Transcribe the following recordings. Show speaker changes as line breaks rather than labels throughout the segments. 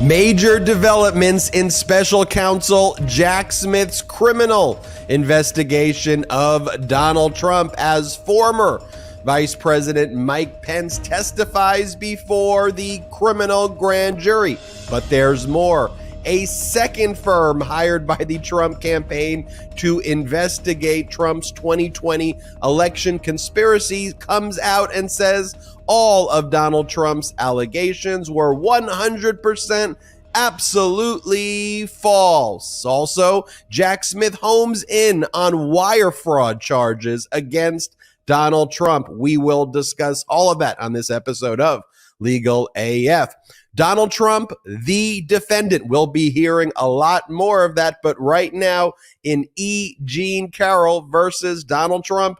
Major developments in special counsel Jack Smith's criminal investigation of Donald Trump as former Vice President Mike Pence testifies before the criminal grand jury. But there's more. A second firm hired by the Trump campaign to investigate Trump's 2020 election conspiracy comes out and says all of Donald Trump's allegations were 100% absolutely false. Also, Jack Smith homes in on wire fraud charges against Donald Trump. We will discuss all of that on this episode of Legal AF. Donald Trump, the defendant. We'll be hearing a lot more of that, but right now in E Jean Carroll versus Donald Trump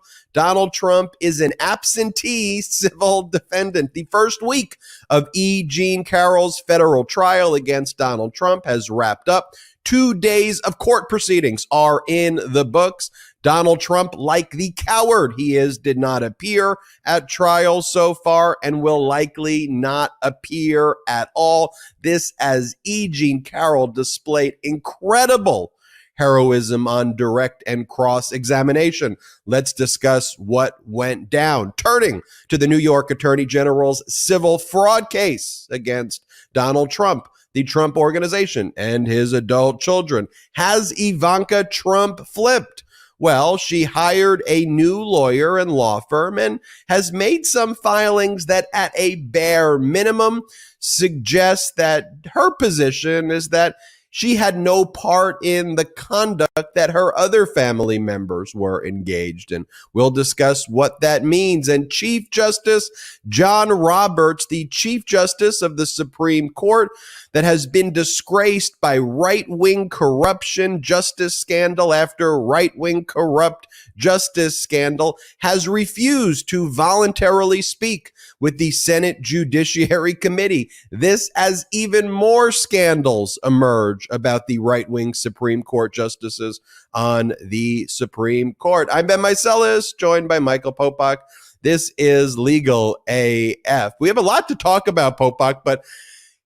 is an absentee civil defendant. The first week of E Jean Carroll's federal trial against Donald Trump has wrapped up. 2 days of court proceedings are in the books. Donald Trump, like the coward he is, did not appear at trial so far and will likely not appear at all. This as E Jean Carroll displayed incredible heroism on direct and cross-examination. Let's discuss what went down. Turning to the New York Attorney General's civil fraud case against Donald Trump, the Trump Organization, and his adult children. Has Ivanka Trump flipped? Well, she hired a new lawyer and law firm and has made some filings that at a bare minimum suggest that her position is that she had no part in the conduct that her other family members were engaged in. We'll discuss what that means. And Chief Justice John Roberts, the Chief Justice of the Supreme Court, that has been disgraced by right-wing corruption justice scandal after right-wing corrupt justice scandal, has refused to voluntarily speak with the Senate Judiciary Committee. This as even more scandals emerge about the right-wing Supreme Court justices on the Supreme Court. I'm Ben Meiselas, joined by Michael Popok. This is Legal AF. We have a lot to talk about, Popok, but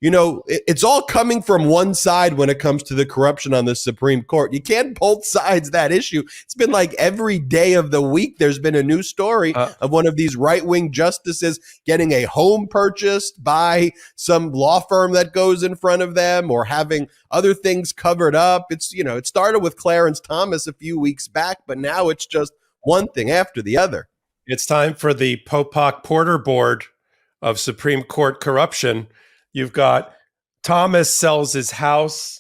you know, it's all coming from one side when it comes to the corruption on the Supreme Court. You can't both sides that issue. It's been like every day of the week there's been a new story of one of these right-wing justices getting a home purchased by some law firm that goes in front of them or having other things covered up. It's, you know, it started with Clarence Thomas a few weeks back, but now it's just one thing after the other.
It's time for the Popok Porter Board of Supreme Court corruption. You've got Thomas sells his house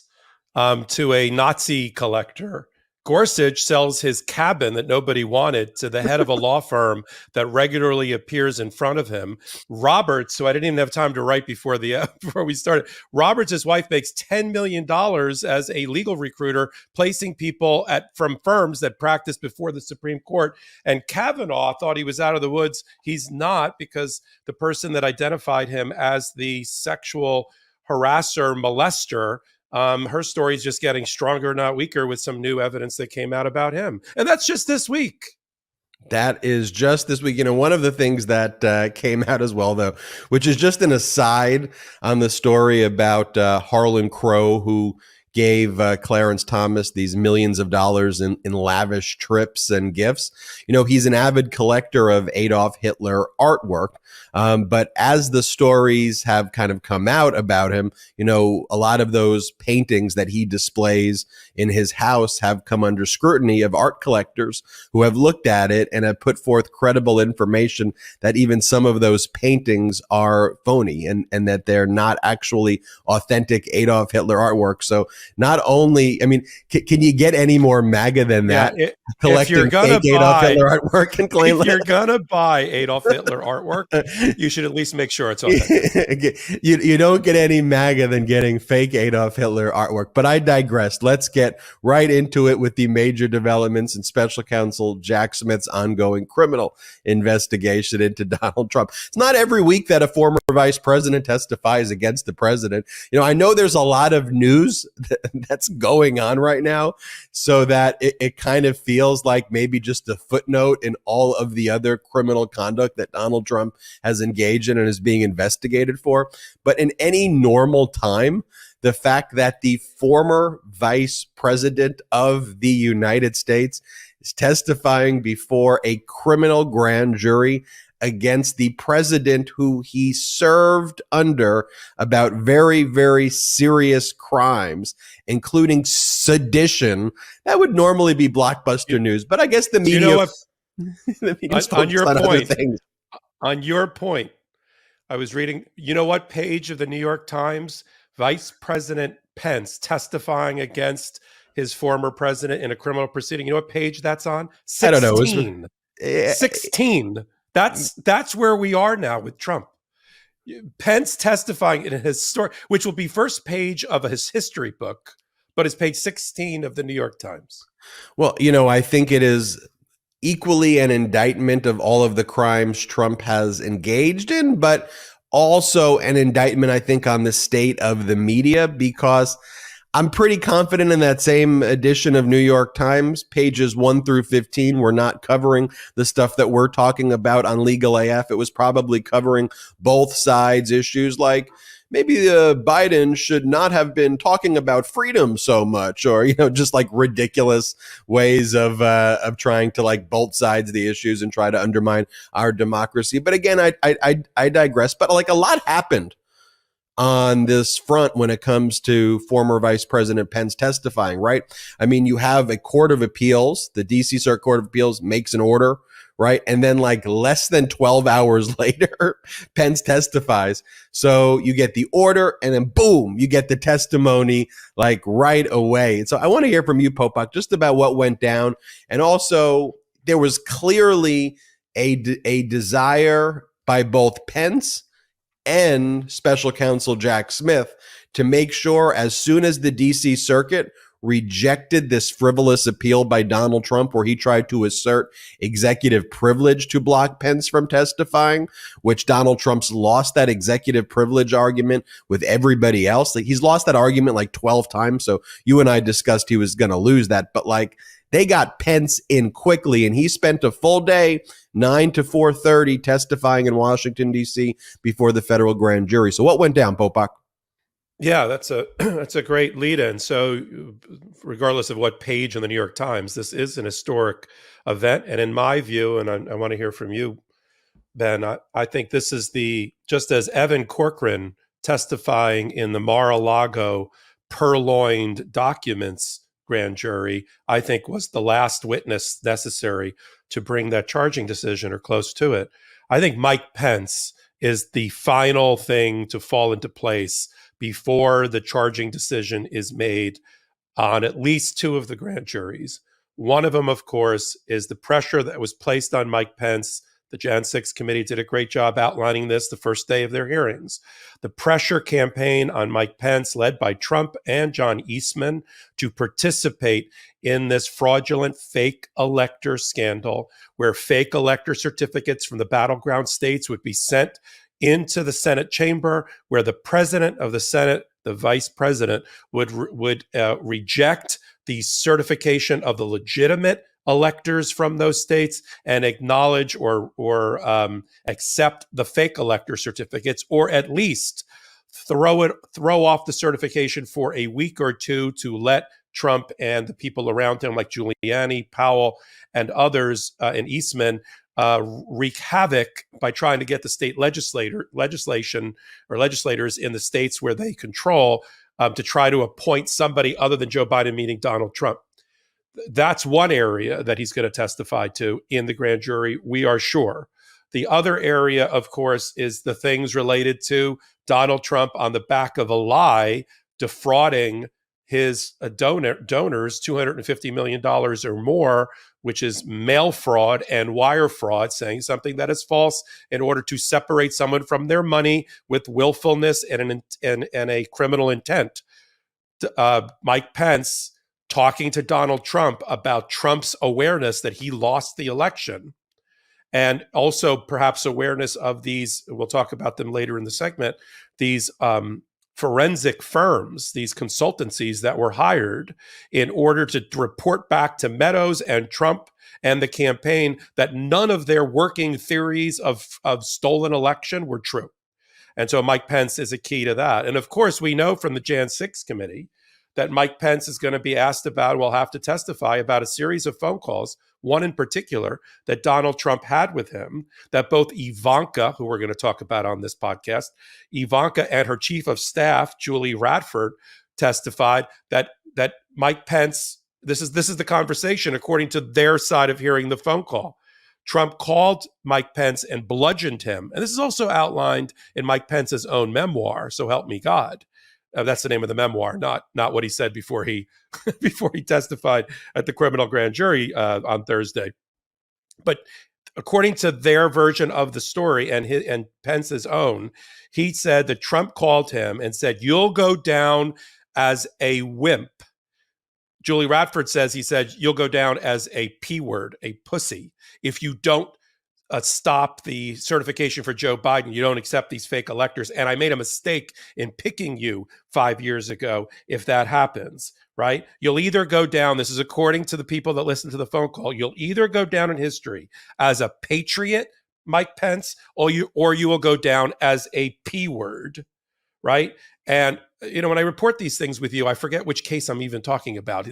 to a Nazi collector. Gorsuch sells his cabin that nobody wanted to the head of a law firm that regularly appears in front of him. Roberts, who I didn't even have time to write before we started, Roberts' wife makes $10 million as a legal recruiter, placing people from firms that practice before the Supreme Court. And Kavanaugh thought he was out of the woods. He's not, because the person that identified him as the sexual harasser, molester, her story is just getting stronger, not weaker, with some new evidence that came out about him. And that's just this week.
That is just this week. You know, one of the things that came out as well, though, which is just an aside on the story about Harlan Crow, who gave Clarence Thomas these millions of dollars in lavish trips and gifts. You know, he's an avid collector of Adolf Hitler artwork. But as the stories have kind of come out about him, you know, a lot of those paintings that he displays in his house have come under scrutiny of art collectors who have looked at it and have put forth credible information that even some of those paintings are phony and that they're not actually authentic Adolf Hitler artwork. So not only, I mean, can you get any more MAGA than that? Collecting fake Adolf Hitler artwork and claim
if you're gonna buy Adolf Hitler artwork, you should at least make sure it's authentic.
You don't get any MAGA than getting fake Adolf Hitler artwork. But I digress. Let's get right into it with the major developments in special counsel Jack Smith's ongoing criminal investigation into Donald Trump. It's not every week that a former vice president testifies against the president. You know, I know there's a lot of news that's going on right now, so that it kind of feels like maybe just a footnote in all of the other criminal conduct that Donald Trump has engaged in and is being investigated for. But in any normal time, the fact that the former vice president of the United States is testifying before a criminal grand jury against the president who he served under about very, very serious crimes, including sedition, that would normally be blockbuster news. But I guess the media,
you know what,
the media's
on
focused
your
on other
point,
things.
on your point, I was reading, you know what page of the New York Times? Vice President Pence testifying against his former president in a criminal proceeding. You know what page that's on?
I don't know.
16. 16. That's where we are now with Trump. Pence testifying in his story, which will be first page of his history book, but it's page 16 of the New York Times.
Well, I think it is equally an indictment of all of the crimes Trump has engaged in, but also an indictment, I think, on the state of the media, because I'm pretty confident in that same edition of New York Times, pages 1 through 15 were not covering the stuff that we're talking about on Legal AF. It was probably covering both sides' issues, like maybe Biden should not have been talking about freedom so much, or just like ridiculous ways of trying to like both sides of the issues and try to undermine our democracy. But again, I digress. But like a lot happened on this front when it comes to former Vice President Pence testifying, right? I mean, you have a court of appeals, the DC Circuit Court of Appeals makes an order, right? And then like less than 12 hours later, Pence testifies. So you get the order and then boom, you get the testimony like right away. And so I want to hear from you, Popok, just about what went down. And also there was clearly a desire by both Pence and special counsel Jack Smith to make sure as soon as the DC Circuit rejected this frivolous appeal by Donald Trump where he tried to assert executive privilege to block Pence from testifying, which Donald Trump's lost that executive privilege argument with everybody else. Like he's lost that argument like 12 times. So you and I discussed he was going to lose that, but like they got Pence in quickly and he spent a full day, 9 to 4:30 testifying in Washington, D.C. before the federal grand jury. So what went down, Popok?
Yeah, that's a great lead-in. So regardless of what page in the New York Times, this is an historic event. And in my view, and I want to hear from you, Ben, I think this is just as Evan Corcoran testifying in the Mar-a-Lago purloined documents grand jury, I think was the last witness necessary to bring that charging decision or close to it. I think Mike Pence is the final thing to fall into place before the charging decision is made on at least two of the grand juries. One of them, of course, is the pressure that was placed on Mike Pence. The Jan 6 committee did a great job outlining this the first day of their hearings. The pressure campaign on Mike Pence, led by Trump and John Eastman, to participate in this fraudulent fake elector scandal, where fake elector certificates from the battleground states would be sent into the Senate chamber, where the president of the Senate, the vice president, would reject the certification of the legitimate electors from those states and acknowledge or accept the fake elector certificates, or at least throw off the certification for a week or two to let Trump and the people around him, like Giuliani, Powell, and others, and Eastman, wreak havoc by trying to get the state legislation or legislators in the states where they control to try to appoint somebody other than Joe Biden, meaning Donald Trump. That's one area that he's going to testify to in the grand jury, we are sure. The other area, of course, is the things related to Donald Trump on the back of a lie, defrauding his donors $250 million or more, which is mail fraud and wire fraud, saying something that is false in order to separate someone from their money with willfulness and a criminal intent. Mike Pence talking to Donald Trump about Trump's awareness that he lost the election, and also perhaps awareness of these, we'll talk about them later in the segment, these forensic firms, these consultancies that were hired in order to report back to Meadows and Trump and the campaign that none of their working theories of stolen election were true. And so Mike Pence is a key to that. And of course, we know from the Jan 6 committee that Mike Pence is going to be asked about, will have to testify about a series of phone calls, one in particular that Donald Trump had with him, that both Ivanka, who we're going to talk about on this podcast, Ivanka and her chief of staff, Julie Radford, testified that Mike Pence, this is the conversation according to their side of hearing the phone call. Trump called Mike Pence and bludgeoned him. And this is also outlined in Mike Pence's own memoir, So Help Me God. That's the name of the memoir, not what he said before he testified at the criminal grand jury on Thursday. But according to their version of the story and Pence's own, he said that Trump called him and said, "You'll go down as a wimp." Julie Radford says he said, "You'll go down as a P word, a pussy, if you don't stop the certification for Joe Biden. You don't accept these fake electors. And I made a mistake in picking you 5 years ago if that happens," right? You'll either go down, this is according to the people that listened to the phone call, you'll either go down in history as a patriot, Mike Pence, or you will go down as a P word, right? And when I report these things with you, I forget which case I'm even talking about.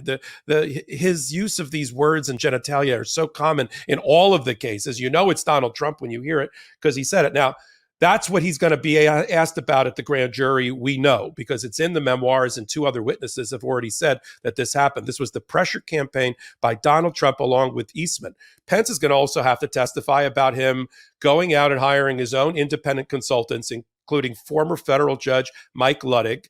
His use of these words and genitalia are so common in all of the cases. It's Donald Trump when you hear it because he said it. Now, that's what he's going to be asked about at the grand jury. We know because it's in the memoirs, and two other witnesses have already said that this happened. This was the pressure campaign by Donald Trump along with Eastman. Pence is going to also have to testify about him going out and hiring his own independent consultants, including former federal judge Mike Ludwig,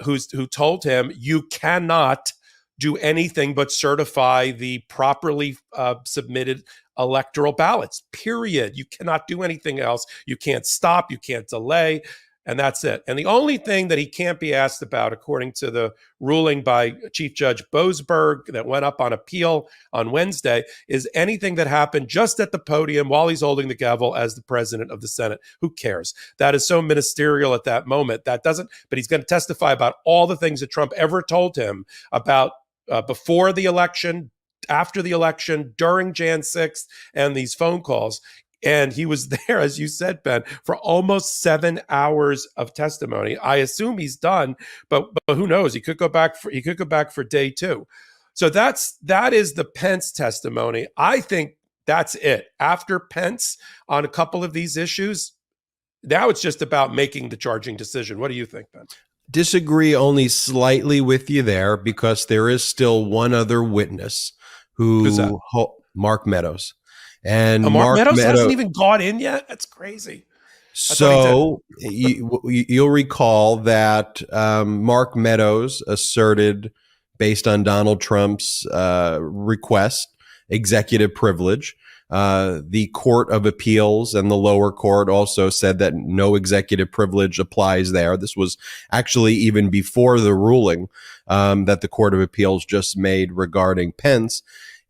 who told him, "You cannot do anything but certify the properly submitted electoral ballots, period. You cannot do anything else. You can't stop, you can't delay, and that's it." And the only thing that he can't be asked about, according to the ruling by Chief Judge Boasberg that went up on appeal on Wednesday, is anything that happened just at the podium while he's holding the gavel as the president of the Senate. Who cares? That is so ministerial at that moment. But he's going to testify about all the things that Trump ever told him about before the election, after the election, during Jan 6th, and these phone calls. And he was there, as you said, Ben, for almost 7 hours of testimony. I assume he's done, but who knows? He could go back for day two. So that is the Pence testimony. I think that's it. After Pence on a couple of these issues, now it's just about making the charging decision. What do you think, Ben?
Disagree only slightly with you there because there is still one other witness
Who's that?
Mark Meadows. And
Mark Meadows hasn't even gone in yet? That's crazy.
So you'll recall that Mark Meadows asserted, based on Donald Trump's request, executive privilege. The Court of Appeals and the lower court also said that no executive privilege applies there. This was actually even before the ruling that the Court of Appeals just made regarding Pence.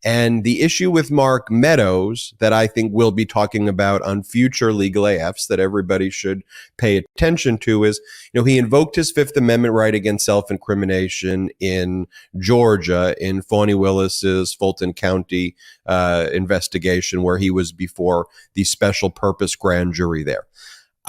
And the issue with Mark Meadows that I think we'll be talking about on future legal AFs that everybody should pay attention to is, he invoked his Fifth Amendment right against self-incrimination in Georgia in Fani Willis's Fulton County investigation where he was before the special purpose grand jury there.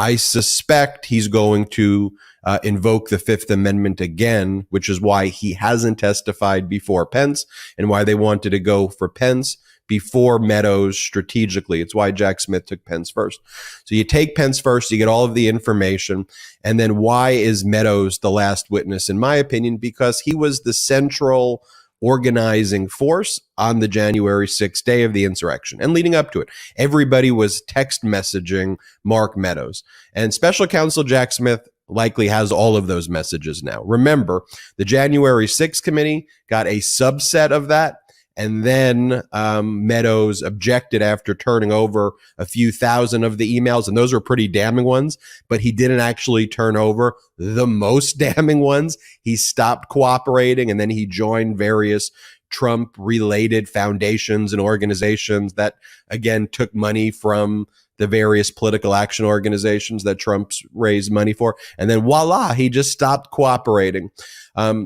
I suspect he's going to invoke the Fifth Amendment again, which is why he hasn't testified before Pence and why they wanted to go for Pence before Meadows strategically. It's why Jack Smith took Pence first. So you take Pence first, you get all of the information. And then why is Meadows the last witness? In my opinion, because he was the central organizing force on the January 6th day of the insurrection and leading up to it. Everybody was text messaging Mark Meadows, and special counsel Jack Smith likely has all of those messages now. Remember, the January 6th committee got a subset of that, and then Meadows objected after turning over a few thousand of the emails, and those are pretty damning ones, but he didn't actually turn over the most damning ones. He stopped cooperating, and then he joined various Trump-related foundations and organizations that, again, took money from the various political action organizations that Trump's raised money for. And then voila, he just stopped cooperating.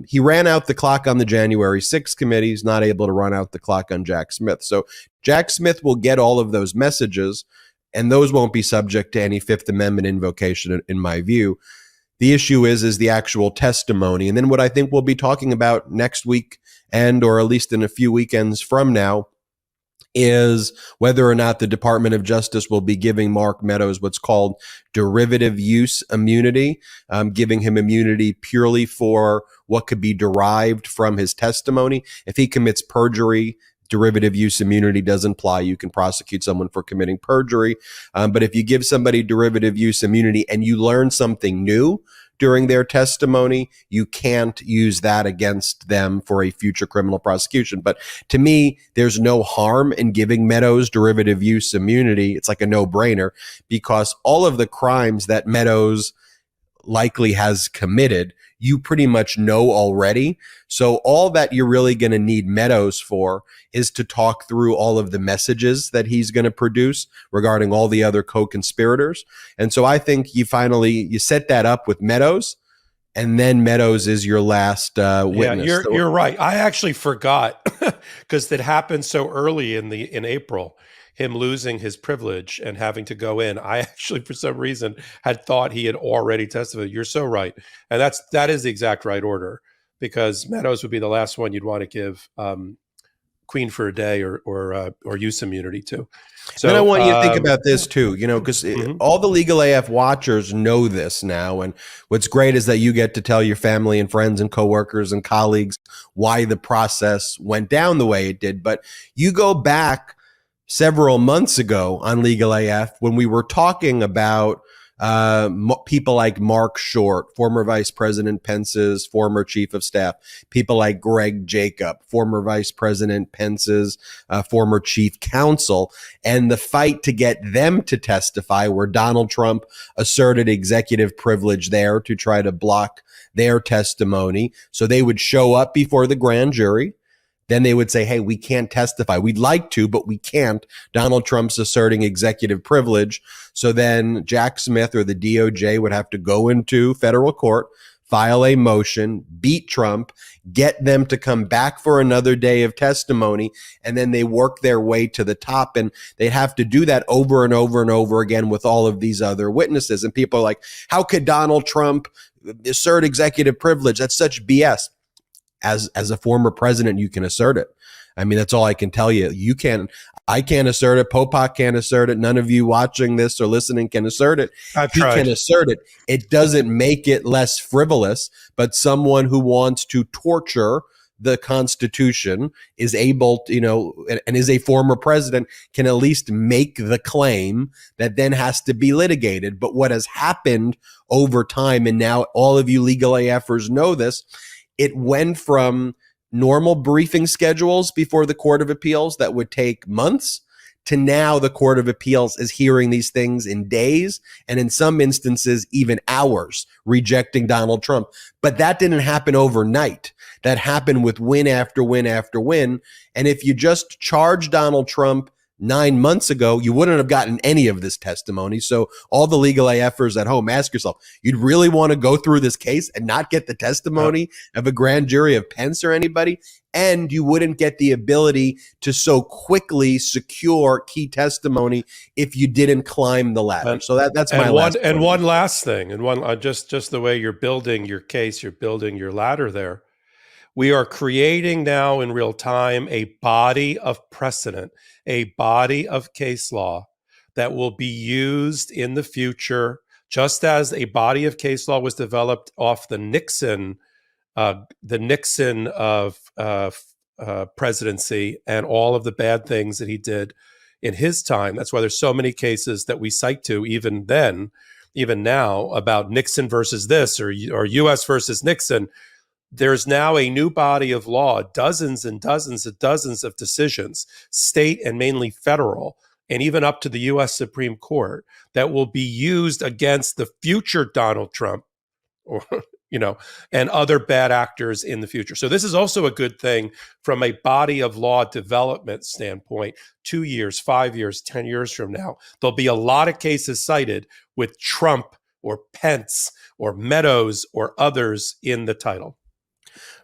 He ran out the clock on the January 6th committee. He's not able to run out the clock on Jack Smith. So Jack Smith will get all of those messages, and those won't be subject to any Fifth Amendment invocation, in my view. The issue is the actual testimony. And then what I think we'll be talking about next week, or at least in a few weekends from now, is whether or not the Department of Justice will be giving Mark Meadows what's called derivative use immunity, giving him immunity purely for what could be derived from his testimony. If he commits perjury, derivative use immunity doesn't apply. You can prosecute someone for committing perjury. But if you give somebody derivative use immunity and you learn something new during their testimony, you can't use that against them for a future criminal prosecution. But to me, there's no harm in giving Meadows derivative use immunity. It's like a no-brainer, because all of the crimes that Meadows likely has committed, you pretty much know already. So all that you're really going to need Meadows for is to talk through all of the messages that he's going to produce regarding all the other co-conspirators. And so I think you set that up with Meadows, and then Meadows is your last witness.
Yeah, you're right. I actually forgot because it happened so early in April, him losing his privilege and having to go in. I actually, for some reason, had thought he had already testified. You're so right. And that is the exact right order, because Meadows would be the last one you'd want to give Queen for a day or use immunity to. So
then I want you to think about this too, because all the Legal AF watchers know this now. And what's great is that you get to tell your family and friends and coworkers and colleagues why the process went down the way it did. But you go back several months ago on Legal AF when we were talking about people like Mark Short, former Vice President Pence's former chief of staff, people like Greg Jacob, former Vice President Pence's former chief counsel, and the fight to get them to testify, where Donald Trump asserted executive privilege there to try to block their testimony. So they would show up before the grand jury. Then they would say, hey, we can't testify. We'd like to, but we can't. Donald Trump's asserting executive privilege. So then Jack Smith or the DOJ would have to go into federal court, file a motion, beat Trump, get them to come back for another day of testimony, and then they work their way to the top. And they'd have to do that over and over and over again with all of these other witnesses. And people are like, how could Donald Trump assert executive privilege? That's such BS. As a former president, you can assert it. I mean, that's all I can tell you. I can't assert it. Popok can't assert it. None of you watching this or listening can assert it.
I've tried.
He can assert it. It doesn't make it less frivolous, but someone who wants to torture the Constitution is able to, and is a former president, can at least make the claim that then has to be litigated. But what has happened over time, and now all of you legal AFers know this, it went from normal briefing schedules before the Court of Appeals that would take months to now the Court of Appeals is hearing these things in days and in some instances even hours, rejecting Donald Trump. But that didn't happen overnight. That happened with win after win after win. And if you just charge Donald Trump 9 months ago, you wouldn't have gotten any of this testimony. So all the legal AFers at home, ask yourself, you'd really want to go through this case and not get the testimony of a grand jury of Pence or anybody? And you wouldn't get the ability to so quickly secure key testimony if you didn't climb the ladder. So that's my last point.
And one last thing, just the way you're building your case, you're building your ladder there. We are creating now in real time a body of precedent, a body of case law that will be used in the future, just as a body of case law was developed off the Nixon presidency and all of the bad things that he did in his time. That's why there's so many cases that we cite to even then, even now, about Nixon versus this or U.S. versus Nixon. There's now a new body of law, dozens and dozens and dozens of decisions, state and mainly federal, and even up to the U.S. Supreme Court, that will be used against the future Donald Trump, or and other bad actors in the future. So this is also a good thing from a body of law development standpoint. 2 years, 5 years, 10 years from now, there'll be a lot of cases cited with Trump or Pence or Meadows or others in the title.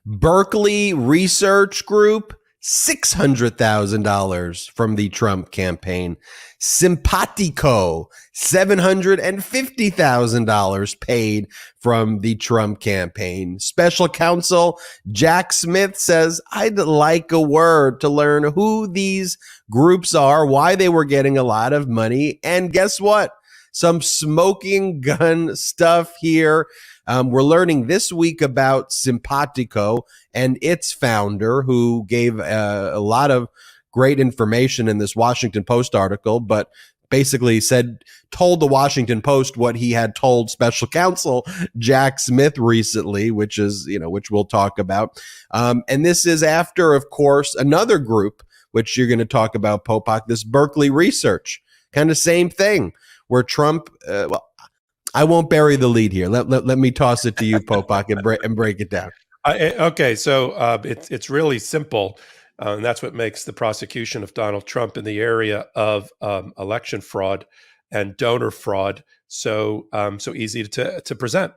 Berkeley Research Group, $600,000 from the Trump campaign. Simpatico, $750,000 paid from the Trump campaign. Special counsel Jack Smith says, I'd like a word to learn who these groups are, why they were getting a lot of money. And guess what? Some smoking gun stuff here. We're learning this week about Simpatico and its founder, who gave a lot of great information in this Washington Post article, but basically told the Washington Post what he had told special counsel Jack Smith recently, which we'll talk about. And this is after, of course, another group, which you're going to talk about, Popok, this Berkeley Research, kind of same thing, where Trump, I won't bury the lead here. Let me toss it to you, Popok, and break it down.
Okay, so it's really simple, and that's what makes the prosecution of Donald Trump in the area of election fraud and donor fraud so easy to present.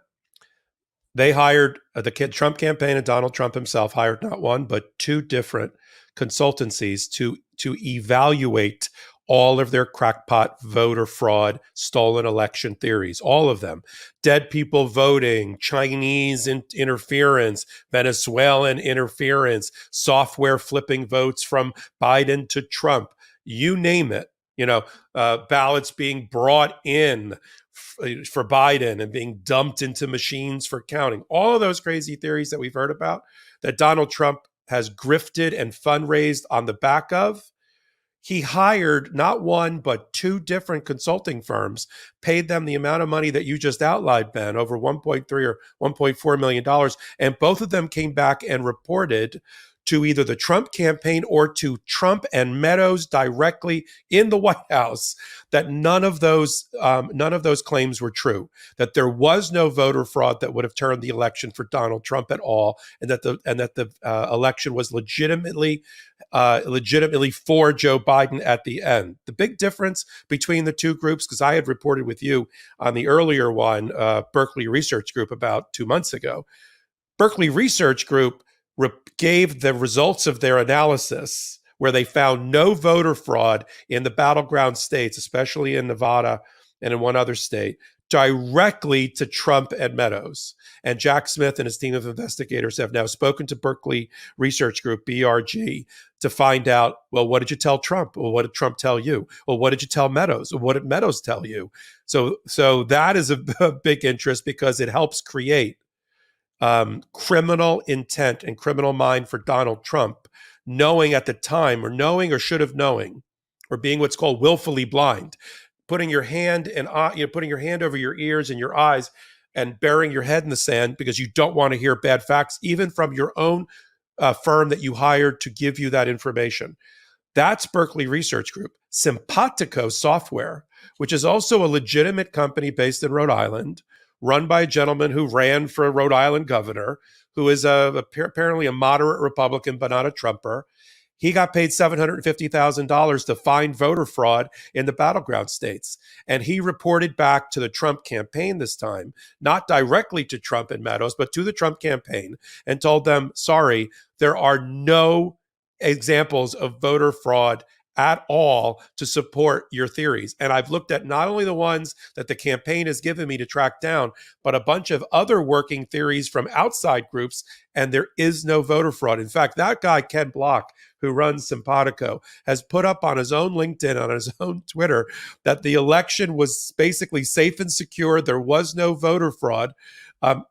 They hired the Trump campaign, and Donald Trump himself hired not one but two different consultancies to evaluate all of their crackpot voter fraud, stolen election theories, all of them. Dead people voting, Chinese interference, Venezuelan interference, software flipping votes from Biden to Trump, you name it. Ballots being brought in for Biden and being dumped into machines for counting. All of those crazy theories that we've heard about that Donald Trump has grifted and fundraised on the back of. He hired not one, but two different consulting firms, paid them the amount of money that you just outlined, Ben, over $1.3 or $1.4 million. And both of them came back and reported to either the Trump campaign or to Trump and Meadows directly in the White House that none of those claims were true, that there was no voter fraud that would have turned the election for Donald Trump at all, and that the election was legitimately for Joe Biden at the end. The big difference between the two groups, because I had reported with you on the earlier one, Berkeley Research Group, about 2 months ago. Berkeley Research Group gave the results of their analysis, where they found no voter fraud in the battleground states, especially in Nevada and in one other state, directly to Trump and Meadows. And Jack Smith and his team of investigators have now spoken to Berkeley Research Group, BRG, to find out, well, what did you tell Trump? Well, what did Trump tell you? Well, what did you tell Meadows? Well, what did Meadows tell you? So that is a big interest, because it helps create criminal intent and criminal mind for Donald Trump, knowing at the time, or knowing or should have knowing, or being what's called willfully blind, putting your hand putting your hand over your ears and your eyes and burying your head in the sand because you don't want to hear bad facts, even from your own firm that you hired to give you that information. That's Berkeley Research Group. Simpatico Software, which is also a legitimate company based in Rhode Island, run by a gentleman who ran for Rhode Island governor, who is apparently a moderate Republican, but not a Trumper. He got paid $750,000 to find voter fraud in the battleground states. And he reported back to the Trump campaign this time, not directly to Trump and Meadows, but to the Trump campaign, and told them, sorry, there are no examples of voter fraud at all to support your theories. And I've looked at not only the ones that the campaign has given me to track down, but a bunch of other working theories from outside groups, and there is no voter fraud. In fact, that guy, Ken Block, who runs Simpatico, has put up on his own LinkedIn, on his own Twitter, that the election was basically safe and secure. There was no voter fraud.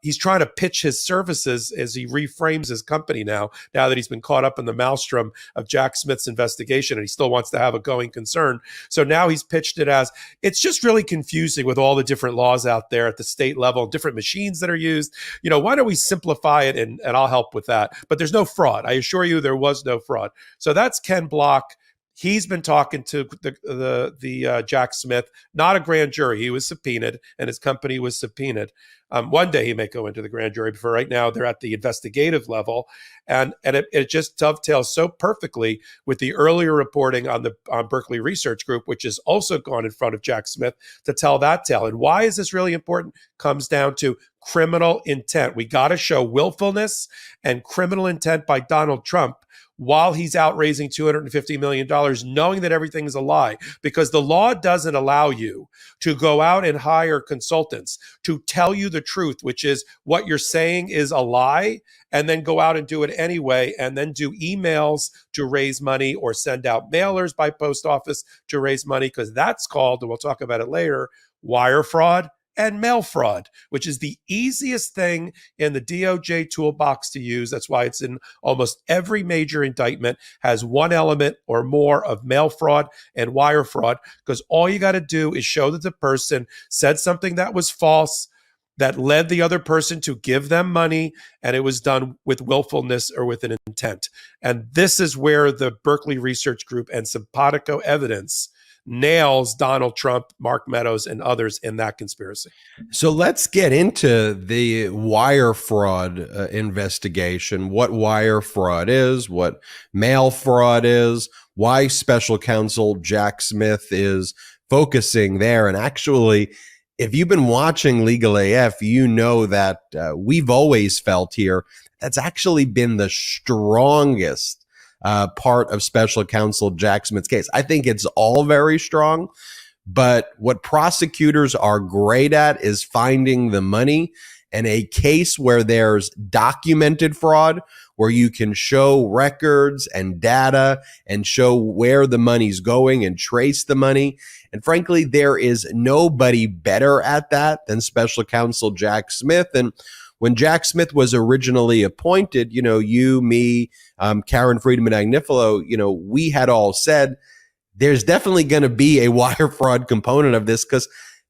He's trying to pitch his services as he reframes his company now that he's been caught up in the maelstrom of Jack Smith's investigation, and he still wants to have a going concern. So now he's pitched it as, it's just really confusing with all the different laws out there at the state level, different machines that are used. Why don't we simplify it, and I'll help with that. But there's no fraud. I assure you there was no fraud. So that's Ken Block. He's been talking to the Jack Smith, not a grand jury. He was subpoenaed, and his company was subpoenaed. One day he may go into the grand jury, but for right now they're at the investigative level, and it just dovetails so perfectly with the earlier reporting on Berkeley Research Group, which has also gone in front of Jack Smith to tell that tale. And why is this really important? Comes down to criminal intent. We got to show willfulness and criminal intent by Donald Trump while he's out raising $250 million, knowing that everything's a lie, because the law doesn't allow you to go out and hire consultants to tell you the truth, which is what you're saying is a lie, and then go out and do it anyway, and then do emails to raise money or send out mailers by post office to raise money, because that's called, and we'll talk about it later, wire fraud and mail fraud, which is the easiest thing in the DOJ toolbox to use. That's why it's in almost every major indictment, has one element or more of mail fraud and wire fraud, because all you got to do is show that the person said something that was false, that led the other person to give them money, and it was done with willfulness or with an intent. And this is where the Berkeley Research Group and simpatico evidence nails Donald Trump, Mark Meadows, and others in that conspiracy.
So let's get into the wire fraud investigation, what wire fraud is, what mail fraud is, why special counsel Jack Smith is focusing there. And actually, if you've been watching Legal AF, you know that we've always felt here that's actually been the strongest part of special counsel Jack Smith's case. I think it's all very strong, but what prosecutors are great at is finding the money. And a case where there's documented fraud, where you can show records and data and show where the money's going and trace the money. And frankly, there is nobody better at that than special counsel Jack Smith. And when Jack Smith was originally appointed, you, me, Karen Friedman Agnifilo, we had all said there's definitely going to be a wire fraud component of this, because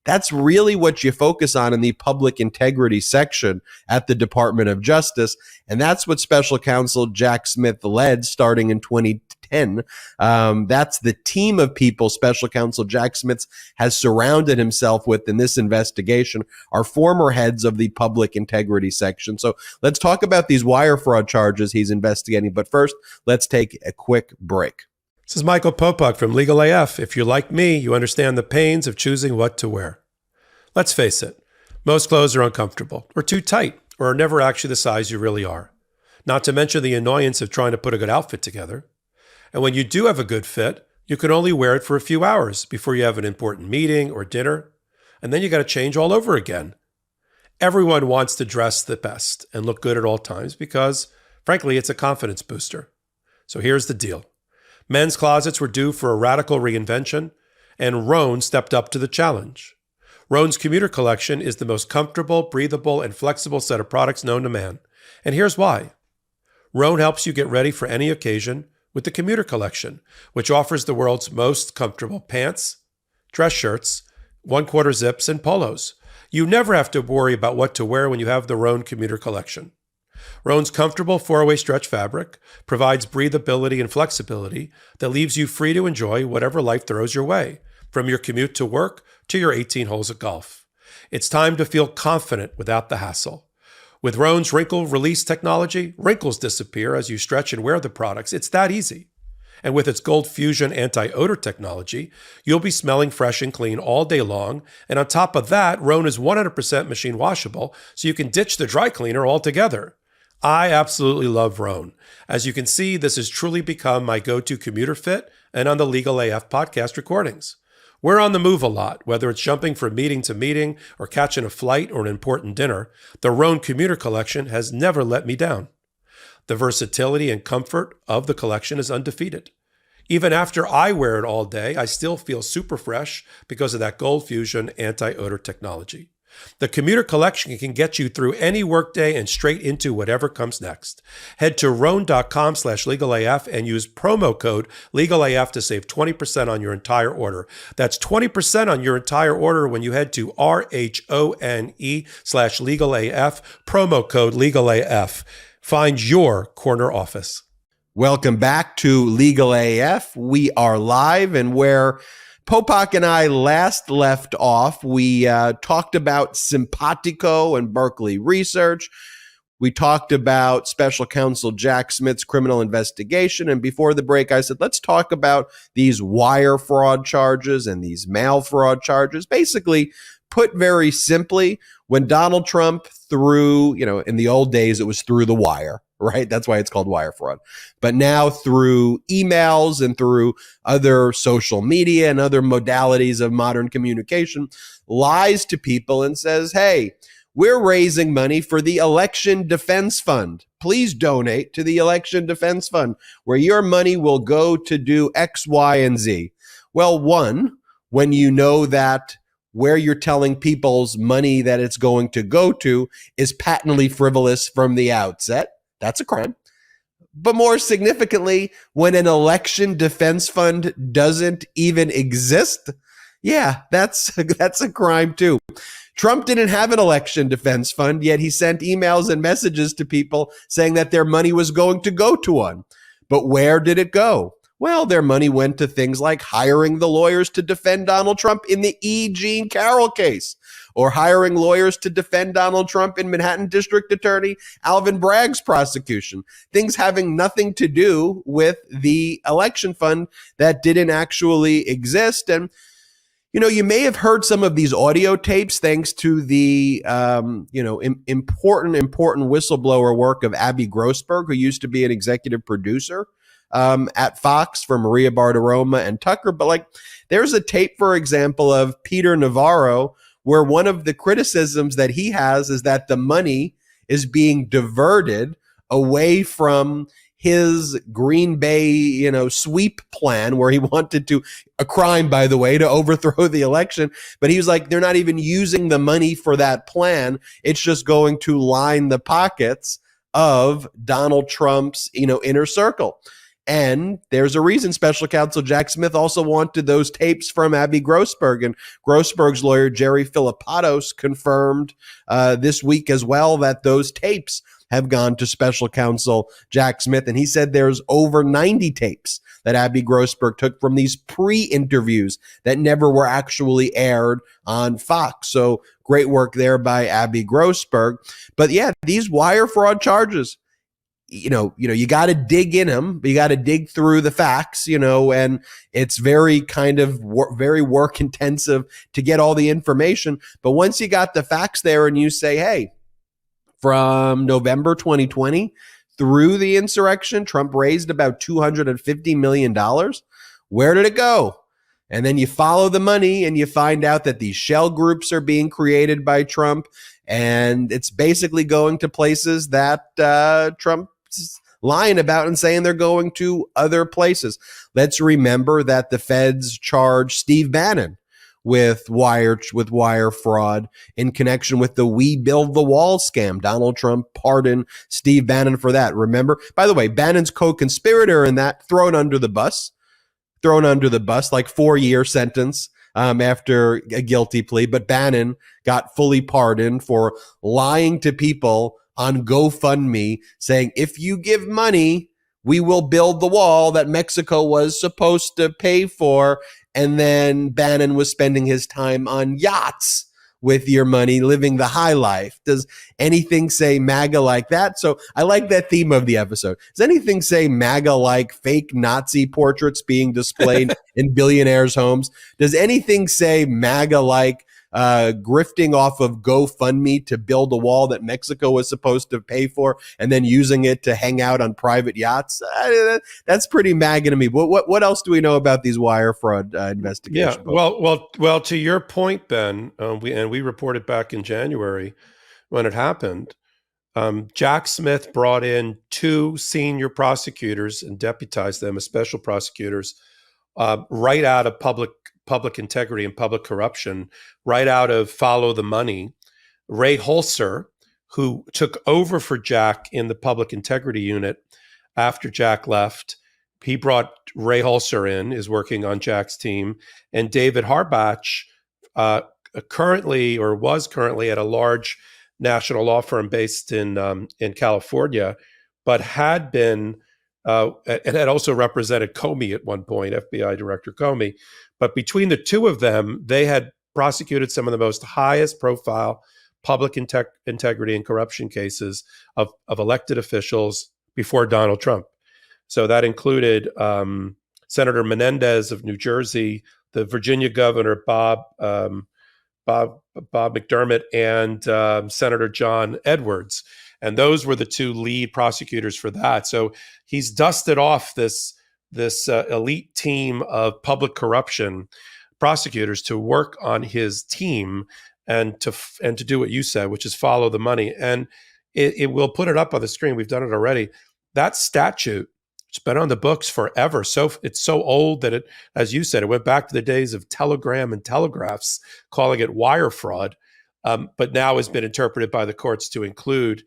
that's really what you focus on in the public integrity section at the Department of Justice. And that's what special counsel Jack Smith led starting in 2010. That's the team of people special counsel Jack Smith has surrounded himself with in this investigation, are former heads of the public integrity section. So let's talk about these wire fraud charges he's investigating. But first, let's take a quick break.
This is Michael Popok from Legal AF. If you're like me, you understand the pains of choosing what to wear. Let's face it, most clothes are uncomfortable, or too tight, or are never actually the size you really are. Not to mention the annoyance of trying to put a good outfit together. And when you do have a good fit, you can only wear it for a few hours before you have an important meeting or dinner, and then you got to change all over again. Everyone wants to dress the best and look good at all times because, frankly, it's a confidence booster. So here's the deal. Men's closets were due for a radical reinvention, and Rhone stepped up to the challenge. Rhone's commuter collection is the most comfortable, breathable, and flexible set of products known to man. And here's why. Rhone helps you get ready for any occasion with the commuter collection, which offers the world's most comfortable pants, dress shirts, 1/4 zips, and polos. You never have to worry about what to wear when you have the Rhone commuter collection. Rhone's comfortable 4-way stretch fabric provides breathability and flexibility that leaves you free to enjoy whatever life throws your way, from your commute to work to your 18 holes of golf. It's time to feel confident without the hassle. With Rhone's wrinkle release technology, wrinkles disappear as you stretch and wear the products. It's that easy. And with its Gold Fusion anti-odor technology, you'll be smelling fresh and clean all day long. And on top of that, Rhone is 100% machine washable, so you can ditch the dry cleaner altogether. I absolutely love Rhone. As you can see, this has truly become my go-to commuter fit and on the Legal AF podcast recordings. We're on the move a lot, whether it's jumping from meeting to meeting or catching a flight or an important dinner. The Rhone commuter collection has never let me down. The versatility and comfort of the collection is undefeated. Even after I wear it all day, I still feel super fresh because of that Gold Fusion anti-odor technology. The commuter collection can get you through any workday and straight into whatever comes next. Head to rhone.com/legalaf and use promo code LegalAF to save 20% on your entire order. That's 20% on your entire order when you head to RHONE/legalaf, promo code LegalAF. Find your corner office.
Welcome back to Legal AF. We are live, and where Popok and I last left off, we talked about simpatico and Berkeley research. We talked about special counsel Jack Smith's criminal investigation. And before the break, I said, let's talk about these wire fraud charges and these mail fraud charges. Basically, put very simply, when Donald Trump threw, in the old days, it was through the wire, right? That's why it's called wire fraud. But now through emails and through other social media and other modalities of modern communication, lies to people and says, hey, we're raising money for the Election Defense Fund. Please donate to the Election Defense Fund, where your money will go to do X, Y, and Z. Well, one, when you know that where you're telling people's money that it's going to go to is patently frivolous from the outset, that's a crime. But more significantly, when an election defense fund doesn't even exist, yeah, that's a crime too. Trump didn't have an election defense fund, yet he sent emails and messages to people saying that their money was going to go to one. But where did it go? Well, their money went to things like hiring the lawyers to defend Donald Trump in the E Jean Carroll case, or hiring lawyers to defend Donald Trump in Manhattan District Attorney Alvin Bragg's prosecution. Things having nothing to do with the election fund that didn't actually exist. And you may have heard some of these audio tapes thanks to the, important whistleblower work of Abby Grossberg, who used to be an executive producer at Fox for Maria Bartiromo and Tucker. But there's a tape, for example, of Peter Navarro, where one of the criticisms that he has is that the money is being diverted away from his Green Bay, sweep plan, where he wanted to, a crime, by the way, to overthrow the election. But he was like, they're not even using the money for that plan. It's just going to line the pockets of Donald Trump's, inner circle. And there's a reason special counsel Jack Smith also wanted those tapes from Abby Grossberg. And Grossberg's lawyer, Jerry Filipatos, confirmed this week as well that those tapes have gone to special counsel Jack Smith. And he said there's over 90 tapes that Abby Grossberg took from these pre-interviews that never were actually aired on Fox. So great work there by Abby Grossberg. But yeah, these wire fraud charges, you got to dig in them. You got to dig through the facts, and it's very very work intensive to get all the information. But once you got the facts there and you say, hey, from November 2020 through the insurrection, Trump raised about $250 million. Where did it go? And then you follow the money and you find out that these shell groups are being created by Trump. And it's basically going to places that Trump's lying about and saying they're going to other places. Let's remember that the feds charged Steve Bannon with wire fraud in connection with the We Build the Wall scam. Donald Trump pardoned Steve Bannon for that. Remember, by the way, Bannon's co-conspirator in that thrown under the bus, like 4-year sentence after a guilty plea. But Bannon got fully pardoned for lying to people on GoFundMe, saying, if you give money, we will build the wall that Mexico was supposed to pay for. And then Bannon was spending his time on yachts with your money, living the high life. Does anything say MAGA like that? So I like that theme of the episode. Does anything say MAGA like fake Nazi portraits being displayed in billionaires' homes? Does anything say MAGA like grifting off of GoFundMe to build a wall that Mexico was supposed to pay for and then using it to hang out on private yachts? That's pretty MAGA to me. What else do we know about these wire fraud investigations?
Yeah, well, to your point, Ben, we reported back in January when it happened. Jack Smith brought in 2 senior prosecutors and deputized them as special prosecutors right out of public integrity and public corruption, right out of Follow the Money. Ray Holzer, who took over for Jack in the public integrity unit after Jack left, he brought Ray Holzer in, is working on Jack's team, and David Harbach, was currently at a large national law firm based in California, but had been and had also represented Comey at one point, FBI Director Comey. But between the two of them, they had prosecuted some of the most highest profile public integrity and corruption cases of elected officials before Donald Trump. So that included Senator Menendez of New Jersey, the Virginia Governor Bob McDermott, and Senator John Edwards. And those were the two lead prosecutors for that. So he's dusted off this elite team of public corruption prosecutors to work on his team and to do what you said, which is follow the money. And it will put it up on the screen. We've done it already. That statute, it's been on the books forever. So it's so old that it, as you said, it went back to the days of telegram and telegraphs, calling it wire fraud. But now has been interpreted by the courts to include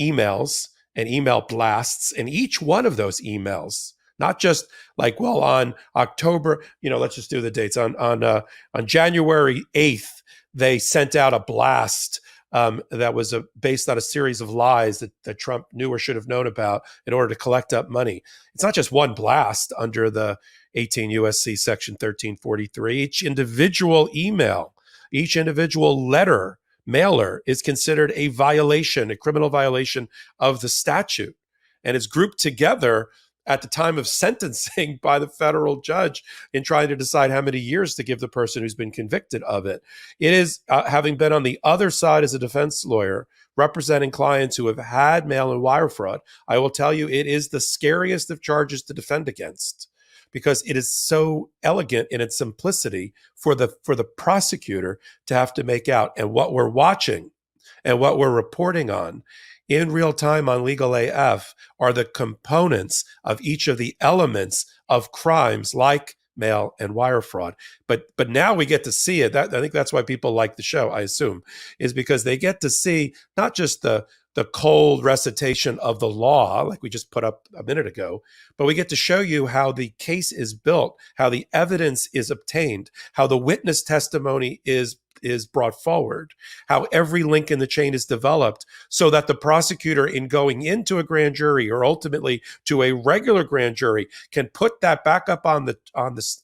emails and email blasts. And each one of those emails, not just like, well, on October, let's just do the dates. On January 8th, they sent out a blast that was based on a series of lies that Trump knew or should have known about in order to collect up money. It's not just one blast under the 18 USC section 1343. Each individual email, each individual letter, mailer is considered a violation, a criminal violation of the statute. And it's grouped together at the time of sentencing by the federal judge in trying to decide how many years to give the person who's been convicted of it. It is, having been on the other side as a defense lawyer, representing clients who have had mail and wire fraud, I will tell you it is the scariest of charges to defend against, because it is so elegant in its simplicity for the prosecutor to have to make out. And what we're watching and what we're reporting on in real time on Legal AF are the components of each of the elements of crimes like mail and wire fraud. But now we get to see it. I think that's why people like the show, I assume, is because they get to see not just the cold recitation of the law, like we just put up a minute ago, but we get to show you how the case is built, how the evidence is obtained, how the witness testimony is brought forward, how every link in the chain is developed, so that the prosecutor, in going into a grand jury or ultimately to a regular grand jury, can put that back up on its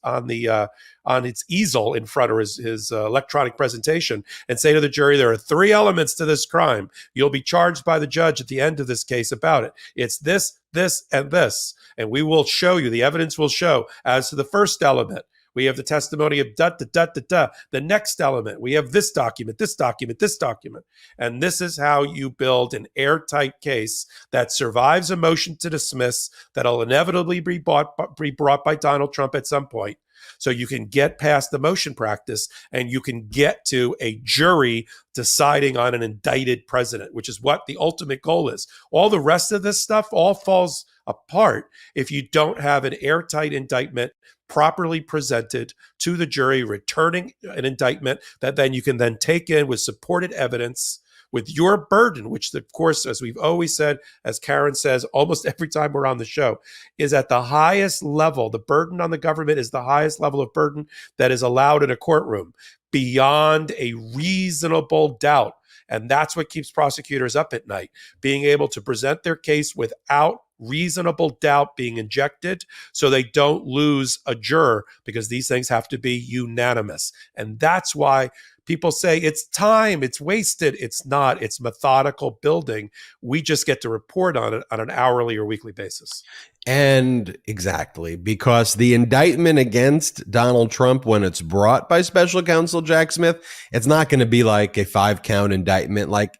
easel in front, or his electronic presentation, and say to the jury, there are 3 elements to this crime. You'll be charged by the judge at the end of this case about it. It's this, this, and this. And we will show you, the evidence will show, as to the first element, we have the testimony of The next element, we have this document, this document, this document. And this is how you build an airtight case that survives a motion to dismiss that'll inevitably be brought by Donald Trump at some point. So you can get past the motion practice and you can get to a jury deciding on an indicted president, which is what the ultimate goal is. All the rest of this stuff all falls apart if you don't have an airtight indictment properly presented to the jury, returning an indictment that then you can then take in with supported evidence, with your burden, which of course, as we've always said, as Karen says almost every time we're on the show, is at the highest level. The burden on the government is the highest level of burden that is allowed in a courtroom, beyond a reasonable doubt. And that's what keeps prosecutors up at night, being able to present their case without reasonable doubt being injected, so they don't lose a juror, because these things have to be unanimous. And that's why people say it's time, it's wasted. It's not. It's methodical building. We just get to report on it on an hourly or weekly basis.
And exactly, because the indictment against Donald Trump, when it's brought by special counsel Jack Smith, it's not going to be like a 5-count indictment. Like,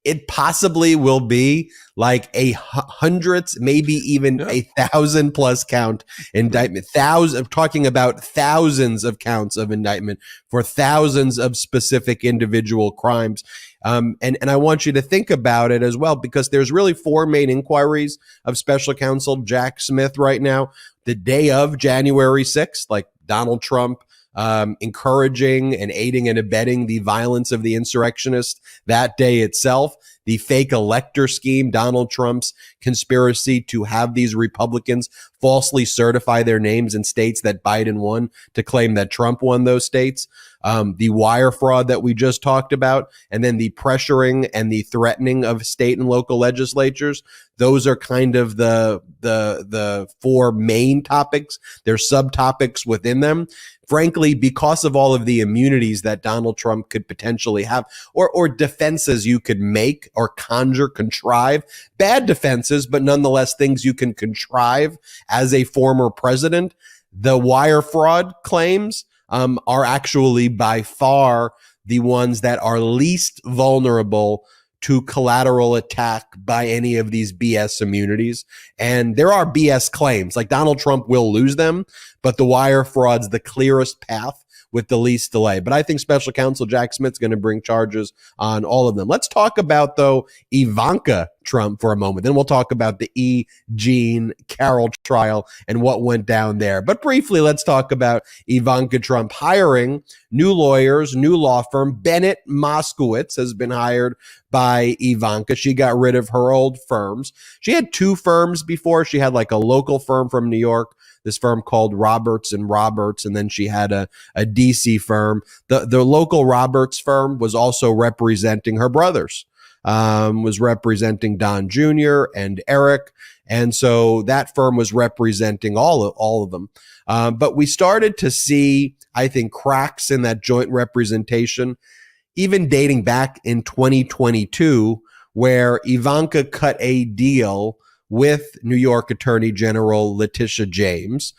it possibly will be like a hundreds, maybe even 1,000+ count indictment. Talking about thousands of counts of indictment for thousands of specific individual crimes. And I want you to think about it as well, because there's really 4 main inquiries of special counsel Jack Smith right now. The day of January 6th, like Donald Trump encouraging and aiding and abetting the violence of the insurrectionists that day itself, the fake elector scheme, Donald Trump's conspiracy to have these Republicans falsely certify their names in states that Biden won to claim that Trump won those states. the wire fraud that we just talked about, and then the pressuring and the threatening of state and local legislatures. Those are kind of the four main topics. There's subtopics within them. Frankly, because of all of the immunities that Donald Trump could potentially have, or defenses you could make or contrive, bad defenses, but nonetheless things you can contrive as a former president, the wire fraud claims are actually by far the ones that are least vulnerable to collateral attack by any of these BS immunities. And there are BS claims, like Donald Trump will lose them, but the wire fraud's the clearest path with the least delay. But I think special counsel Jack Smith's going to bring charges on all of them. Let's talk about, though, Ivanka Trump for a moment. Then we'll talk about the E Jean Carroll trial and what went down there. But briefly, let's talk about Ivanka Trump hiring new lawyers, new law firm. Bennett Moskowitz has been hired by Ivanka. She got rid of her old firms. She had two firms before. She had like a local firm from New York, this firm called Roberts and Roberts, and then she had a DC firm. The local Roberts firm was also representing her brothers, was representing Don Jr. and Eric, and so that firm was representing all of them. But we started to see, I think, cracks in that joint representation, even dating back in 2022, where Ivanka cut a deal with New York Attorney General Letitia James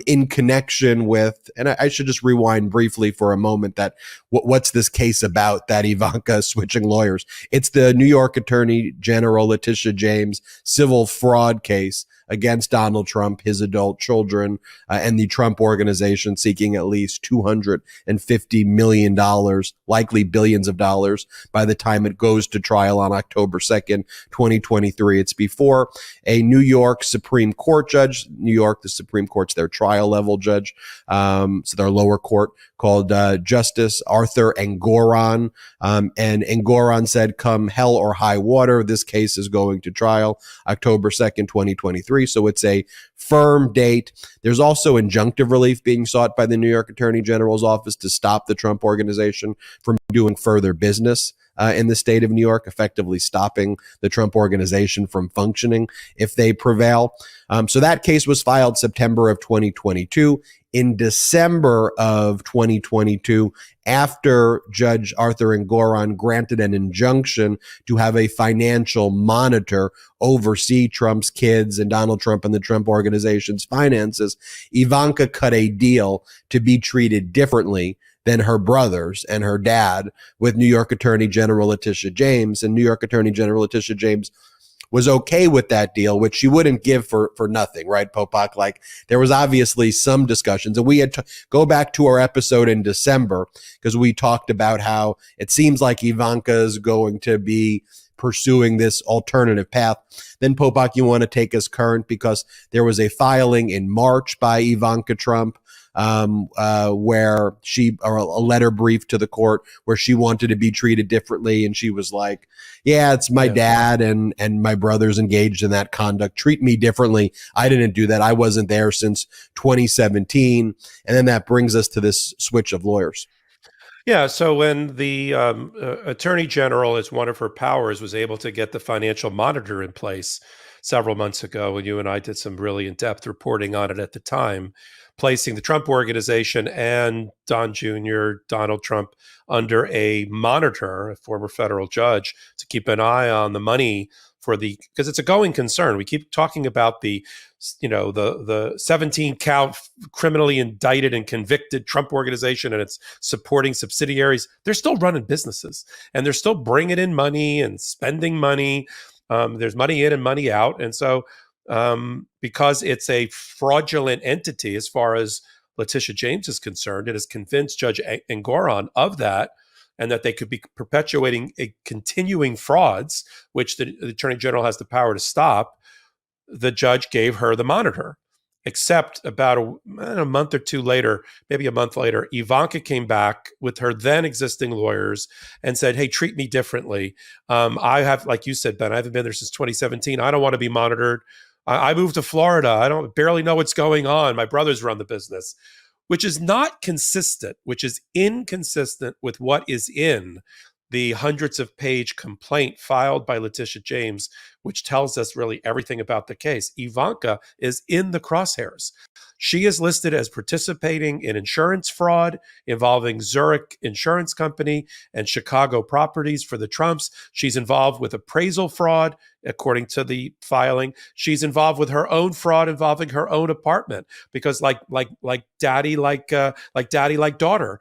in connection with, and I should just rewind briefly for a moment, that what's this case about that Ivanka switching lawyers? It's the New York Attorney General Letitia James civil fraud case against Donald Trump, his adult children, and the Trump organization seeking at least $250 million, likely billions of dollars, by the time it goes to trial on October 2nd, 2023. It's before a New York Supreme Court judge. New York, the Supreme Court's their trial level judge, so their lower court, called Justice Arthur Engoron. And Engoron said, come hell or high water, this case is going to trial October 2nd, 2023. So it's a firm date. There's also injunctive relief being sought by the New York Attorney General's office to stop the Trump organization from doing further business in the state of New York, effectively stopping the Trump organization from functioning if they prevail. So that case was filed September of 2022. In December of 2022, after Judge Arthur Engoron granted an injunction to have a financial monitor oversee Trump's kids and Donald Trump and the Trump organization's finances, Ivanka cut a deal to be treated differently than her brothers and her dad with New York Attorney General Letitia James. And New York Attorney General Letitia James was okay with that deal, which she wouldn't give for nothing, right, Popok? Like, there was obviously some discussions, and we had to go back to our episode in December because we talked about how it seems like Ivanka is going to be pursuing this alternative path. Then, Popok, you want to take us current because there was a filing in March by Ivanka Trump where or a letter brief to the court where she wanted to be treated differently. And she was like, yeah, it's my dad and my brother's engaged in that conduct. Treat me differently. I didn't do that. I wasn't there since 2017. And then that brings us to this switch of lawyers.
Yeah, so when the Attorney General, as one of her powers, was able to get the financial monitor in place several months ago, and you and I did some really in-depth reporting on it at the time, placing the Trump organization and Don Jr., Donald Trump, under a monitor, a former federal judge, to keep an eye on the money because it's a going concern. We keep talking about the 17 count criminally indicted and convicted Trump organization and its supporting subsidiaries. They're still running businesses and they're still bringing in money and spending money. There's money in and money out. And so because it's a fraudulent entity as far as Letitia James is concerned, it has convinced Judge Engoron of that, and that they could be perpetuating a continuing frauds, which the Attorney General has the power to stop. The judge gave her the monitor, except about a month or two later, maybe a month later, Ivanka came back with her then existing lawyers and said, hey, treat me differently. I have, like you said, Ben, I haven't been there since 2017. I don't want to be monitored. I moved to Florida. I don't barely know what's going on. My brothers run the business. which is not consistent, which is inconsistent with what is in the hundreds of page complaint filed by Letitia James, which tells us really everything about the case. Ivanka is in the crosshairs. She is listed as participating in insurance fraud involving Zurich Insurance Company and Chicago properties for the Trumps. She's involved with appraisal fraud, according to the filing. She's involved with her own fraud involving her own apartment because, like daddy, like daughter.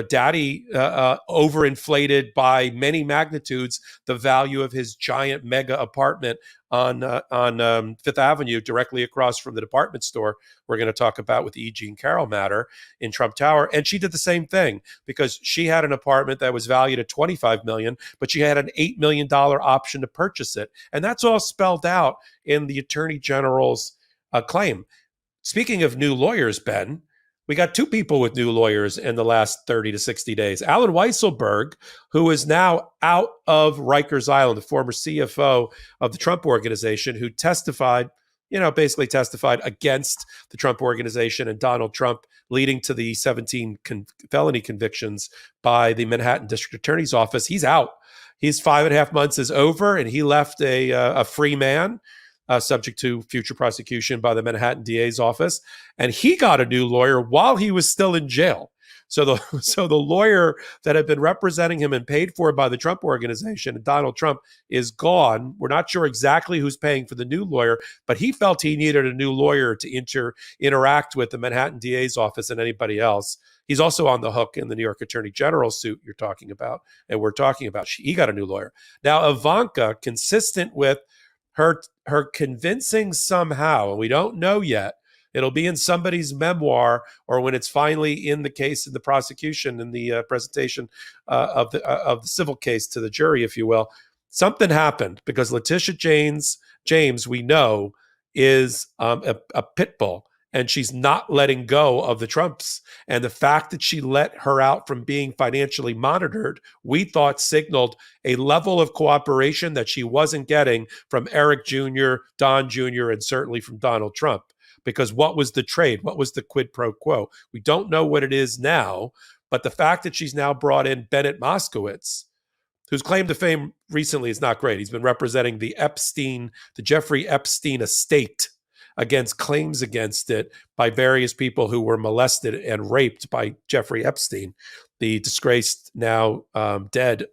Daddy overinflated by many magnitudes the value of his giant mega apartment on Fifth Avenue, directly across from the department store we're going to talk about with the E Jean Carroll matter in Trump Tower. And she did the same thing because she had an apartment that was valued at $25 million, but she had an $8 million option to purchase it. And that's all spelled out in the Attorney General's claim. Speaking of new lawyers, Ben, we got two people with new lawyers in the last 30 to 60 days. Alan Weisselberg, who is now out of Rikers Island, the former CFO of the Trump Organization, who basically testified against the Trump Organization and Donald Trump, leading to the 17 felony convictions by the Manhattan District Attorney's Office. He's out. His 5.5 months is over, and he left a free man. Subject to future prosecution by the Manhattan DA's office. And he got a new lawyer while he was still in jail. So the lawyer that had been representing him and paid for by the Trump Organization, Donald Trump, is gone. We're not sure exactly who's paying for the new lawyer, but he felt he needed a new lawyer to interact with the Manhattan DA's office and anybody else. He's also on the hook in the New York Attorney General suit you're talking about, and we're talking about. He got a new lawyer. Now, Ivanka, consistent with her convincing somehow, and we don't know yet, it'll be in somebody's memoir or when it's finally in the case in the prosecution in the presentation of the civil case to the jury, if you will. Something happened because Letitia James, we know, is a pit bull, and she's not letting go of the Trumps. And the fact that she let her out from being financially monitored, we thought signaled a level of cooperation that she wasn't getting from Eric Jr., Don Jr., and certainly from Donald Trump. Because what was the trade? What was the quid pro quo? We don't know what it is now, but the fact that she's now brought in Bennett Moskowitz, whose claim to fame recently is not great. He's been representing the Jeffrey Epstein estate against claims against it by various people who were molested and raped by Jeffrey Epstein, the disgraced, now dead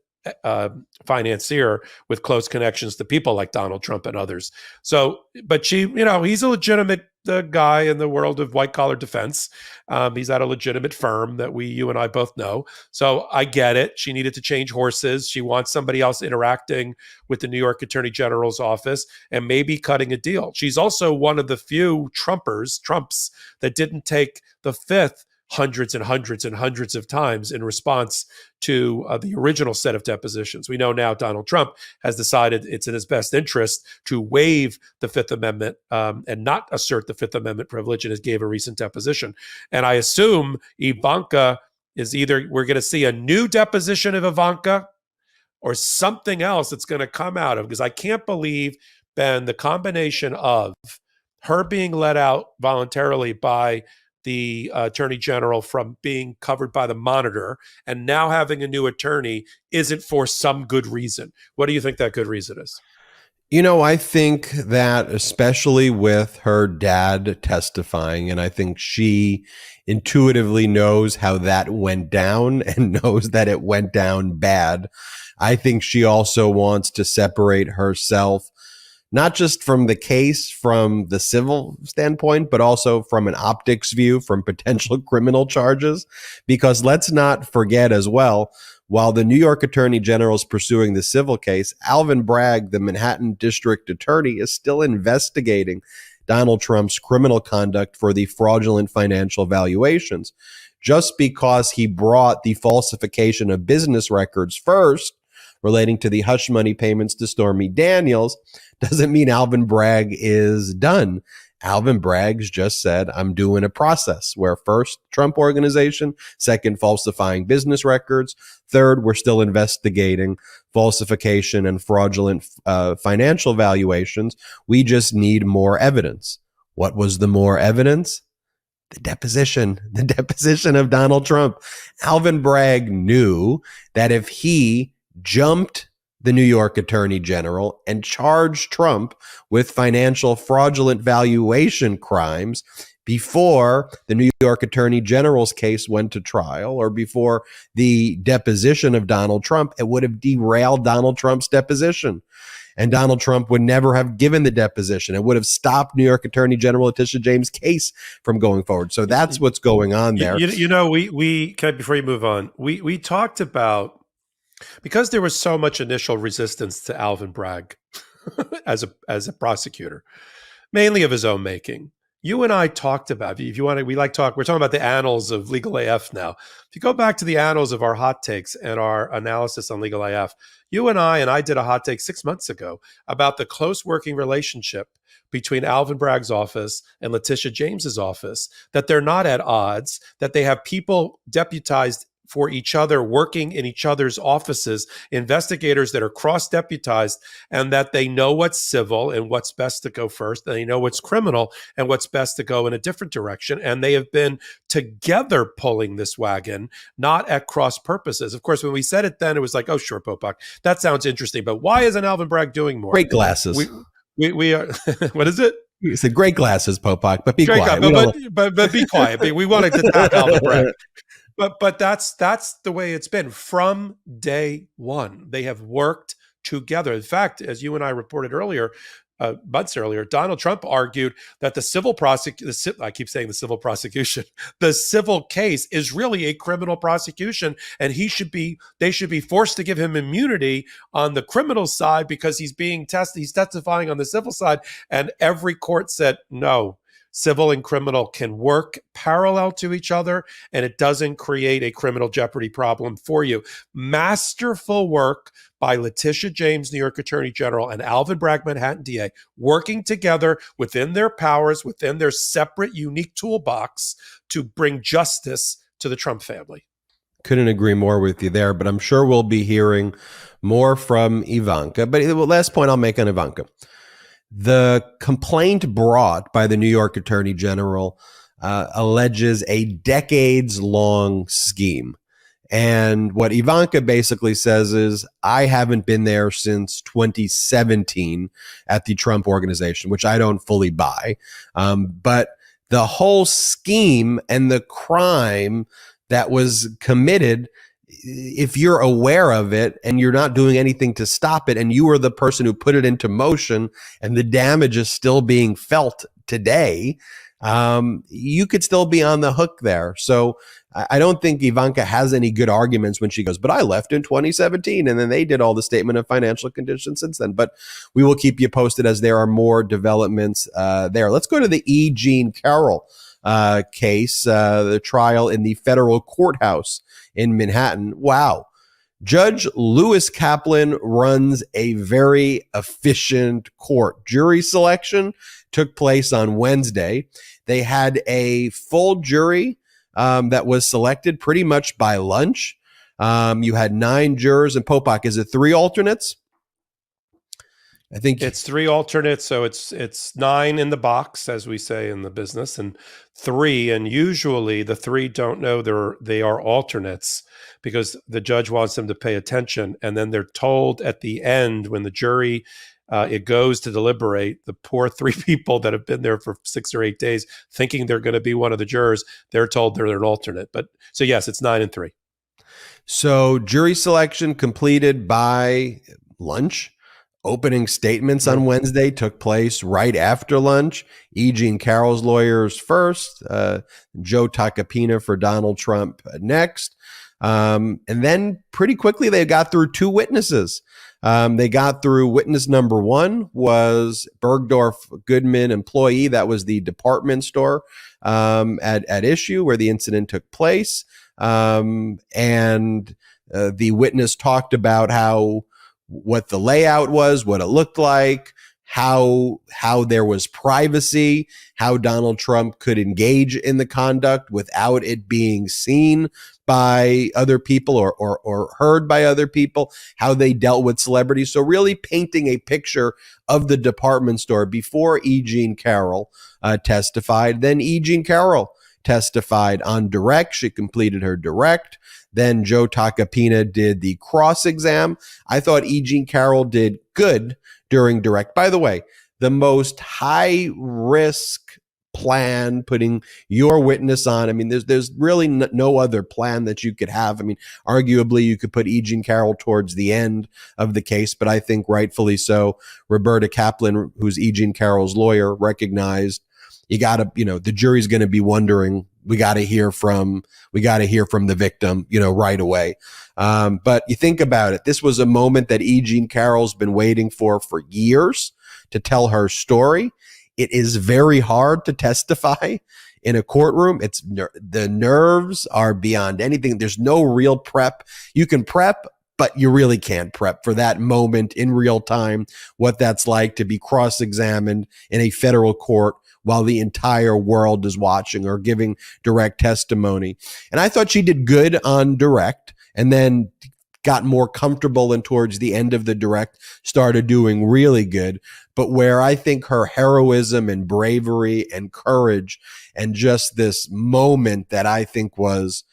financier with close connections to people like Donald Trump and others. So, but he's a legitimate guy in the world of white collar defense. He's at a legitimate firm that you and I both know. So I get it. She needed to change horses. She wants somebody else interacting with the New York Attorney General's office and maybe cutting a deal. She's also one of the few Trumps that didn't take the fifth hundreds and hundreds and hundreds of times in response to the original set of depositions. We know now Donald Trump has decided it's in his best interest to waive the Fifth Amendment and not assert the Fifth Amendment privilege, and gave a recent deposition. And I assume Ivanka is either we're going to see a new deposition of Ivanka or something else that's going to come out of, because I can't believe, Ben, the combination of her being let out voluntarily by the attorney general from being covered by the Monitor and now having a new attorney isn't for some good reason. What do you think that good reason is?
I think that especially with her dad testifying, and I think she intuitively knows how that went down and knows that it went down bad. I think she also wants to separate herself not just from the case, from the civil standpoint, but also from an optics view, from potential criminal charges. Because let's not forget as well, while the New York Attorney General is pursuing the civil case, Alvin Bragg, the Manhattan District Attorney, is still investigating Donald Trump's criminal conduct for the fraudulent financial valuations. Just because he brought the falsification of business records first, relating to the hush money payments to Stormy Daniels, doesn't mean Alvin Bragg is done. Alvin Bragg's just said, I'm doing a process where first, Trump Organization, second, falsifying business records, third, we're still investigating falsification and fraudulent financial valuations. We just need more evidence. What was the more evidence? The deposition of Donald Trump. Alvin Bragg knew that if he jumped the New York Attorney General and charged Trump with financial fraudulent valuation crimes before the New York Attorney General's case went to trial or before the deposition of Donald Trump, it would have derailed Donald Trump's deposition. And Donald Trump would never have given the deposition. It would have stopped New York Attorney General Letitia James' case from going forward. So that's what's going on there.
We before you move on, we talked about, because there was so much initial resistance to Alvin Bragg as a prosecutor, mainly of his own making. You and I talked about, if you want to, we're talking about the annals of Legal AF now. If you go back to the annals of our hot takes and our analysis on Legal AF, you and I did a hot take 6 months ago about the close working relationship between Alvin Bragg's office and Letitia James's office, that they're not at odds, that they have people deputized for each other, working in each other's offices, investigators that are cross-deputized, and that they know what's civil and what's best to go first, and they know what's criminal and what's best to go in a different direction. And they have been together pulling this wagon, not at cross purposes. Of course, when we said it then, it was like, oh, sure, Popok, that sounds interesting. But why isn't Alvin Bragg doing more?
Great glasses.
We are, what is it?
You said great glasses, Popok, but be quiet.
But be quiet. We wanted to attack Alvin Bragg. But that's the way it's been from day one. They have worked together. In fact, as you and I reported earlier, months earlier, Donald Trump argued that the civil case is really a criminal prosecution, and they should be forced to give him immunity on the criminal side because he's testifying on the civil side. And every court said no. Civil and criminal can work parallel to each other, and it doesn't create a criminal jeopardy problem for you. Masterful work by Letitia James, New York Attorney General, and Alvin Bragg, Manhattan DA, working together within their powers, within their separate, unique toolbox to bring justice to the Trump family.
Couldn't agree more with you there, but I'm sure we'll be hearing more from Ivanka. But the last point I'll make on Ivanka. The complaint brought by the New York Attorney General alleges a decades-long scheme. And what Ivanka basically says is, I haven't been there since 2017 at the Trump Organization, which I don't fully buy. But the whole scheme and the crime that was committed, if you're aware of it and you're not doing anything to stop it, and you are the person who put it into motion and the damage is still being felt today, you could still be on the hook there. So I don't think Ivanka has any good arguments when she goes, but I left in 2017 and then they did all the statement of financial conditions since then. But we will keep you posted as there are more developments there. Let's go to the E Jean Carroll case, the trial in the federal courthouse in Manhattan. Wow. Judge Lewis Kaplan runs a very efficient court. Jury selection took place on Wednesday. They had a full jury that was selected pretty much by lunch. You had 9 jurors, and Popok, is it 3 alternates? I think
it's 3 alternates, so it's 9 in the box, as we say in the business, and 3. And usually the 3 don't know they are alternates because the judge wants them to pay attention, and then they're told at the end when the jury it goes to deliberate. The poor 3 people that have been there for 6 or 8 days, thinking they're going to be one of the jurors, they're told they're an alternate. But so yes, it's 9 and 3.
So jury selection completed by lunch. Opening statements on Wednesday took place right after lunch. E Jean Carroll's lawyers first, Joe Tacopina for Donald Trump next. And then pretty quickly they got through 2 witnesses. They got through witness number 1 was Bergdorf Goodman employee. That was the department store at issue where the incident took place. And the witness talked about what the layout was, what it looked like, how there was privacy, how Donald Trump could engage in the conduct without it being seen by other people or heard by other people, how they dealt with celebrities. So really painting a picture of the department store before E Jean Carroll testified. Then E Jean Carroll testified on direct. She completed her direct. Then Joe Tacopina did the cross exam. I thought E Jean Carroll did good during direct. By the way, the most high risk plan, putting your witness on. I mean, there's really no other plan that you could have. I mean, arguably you could put E Jean Carroll towards the end of the case, but I think rightfully so. Roberta Kaplan, who's E Jean Carroll's lawyer, recognized you got to, the jury's going to be wondering. We got to hear from the victim, right away. But you think about it. This was a moment that E Jean Carroll's been waiting for years to tell her story. It is very hard to testify in a courtroom. The nerves are beyond anything. There's no real prep. You can prep, but you really can't prep for that moment in real time, what that's like to be cross-examined in a federal court while the entire world is watching or giving direct testimony. And I thought she did good on direct, and then got more comfortable, and towards the end of the direct started doing really good. But where I think her heroism and bravery and courage and just this moment that I think was,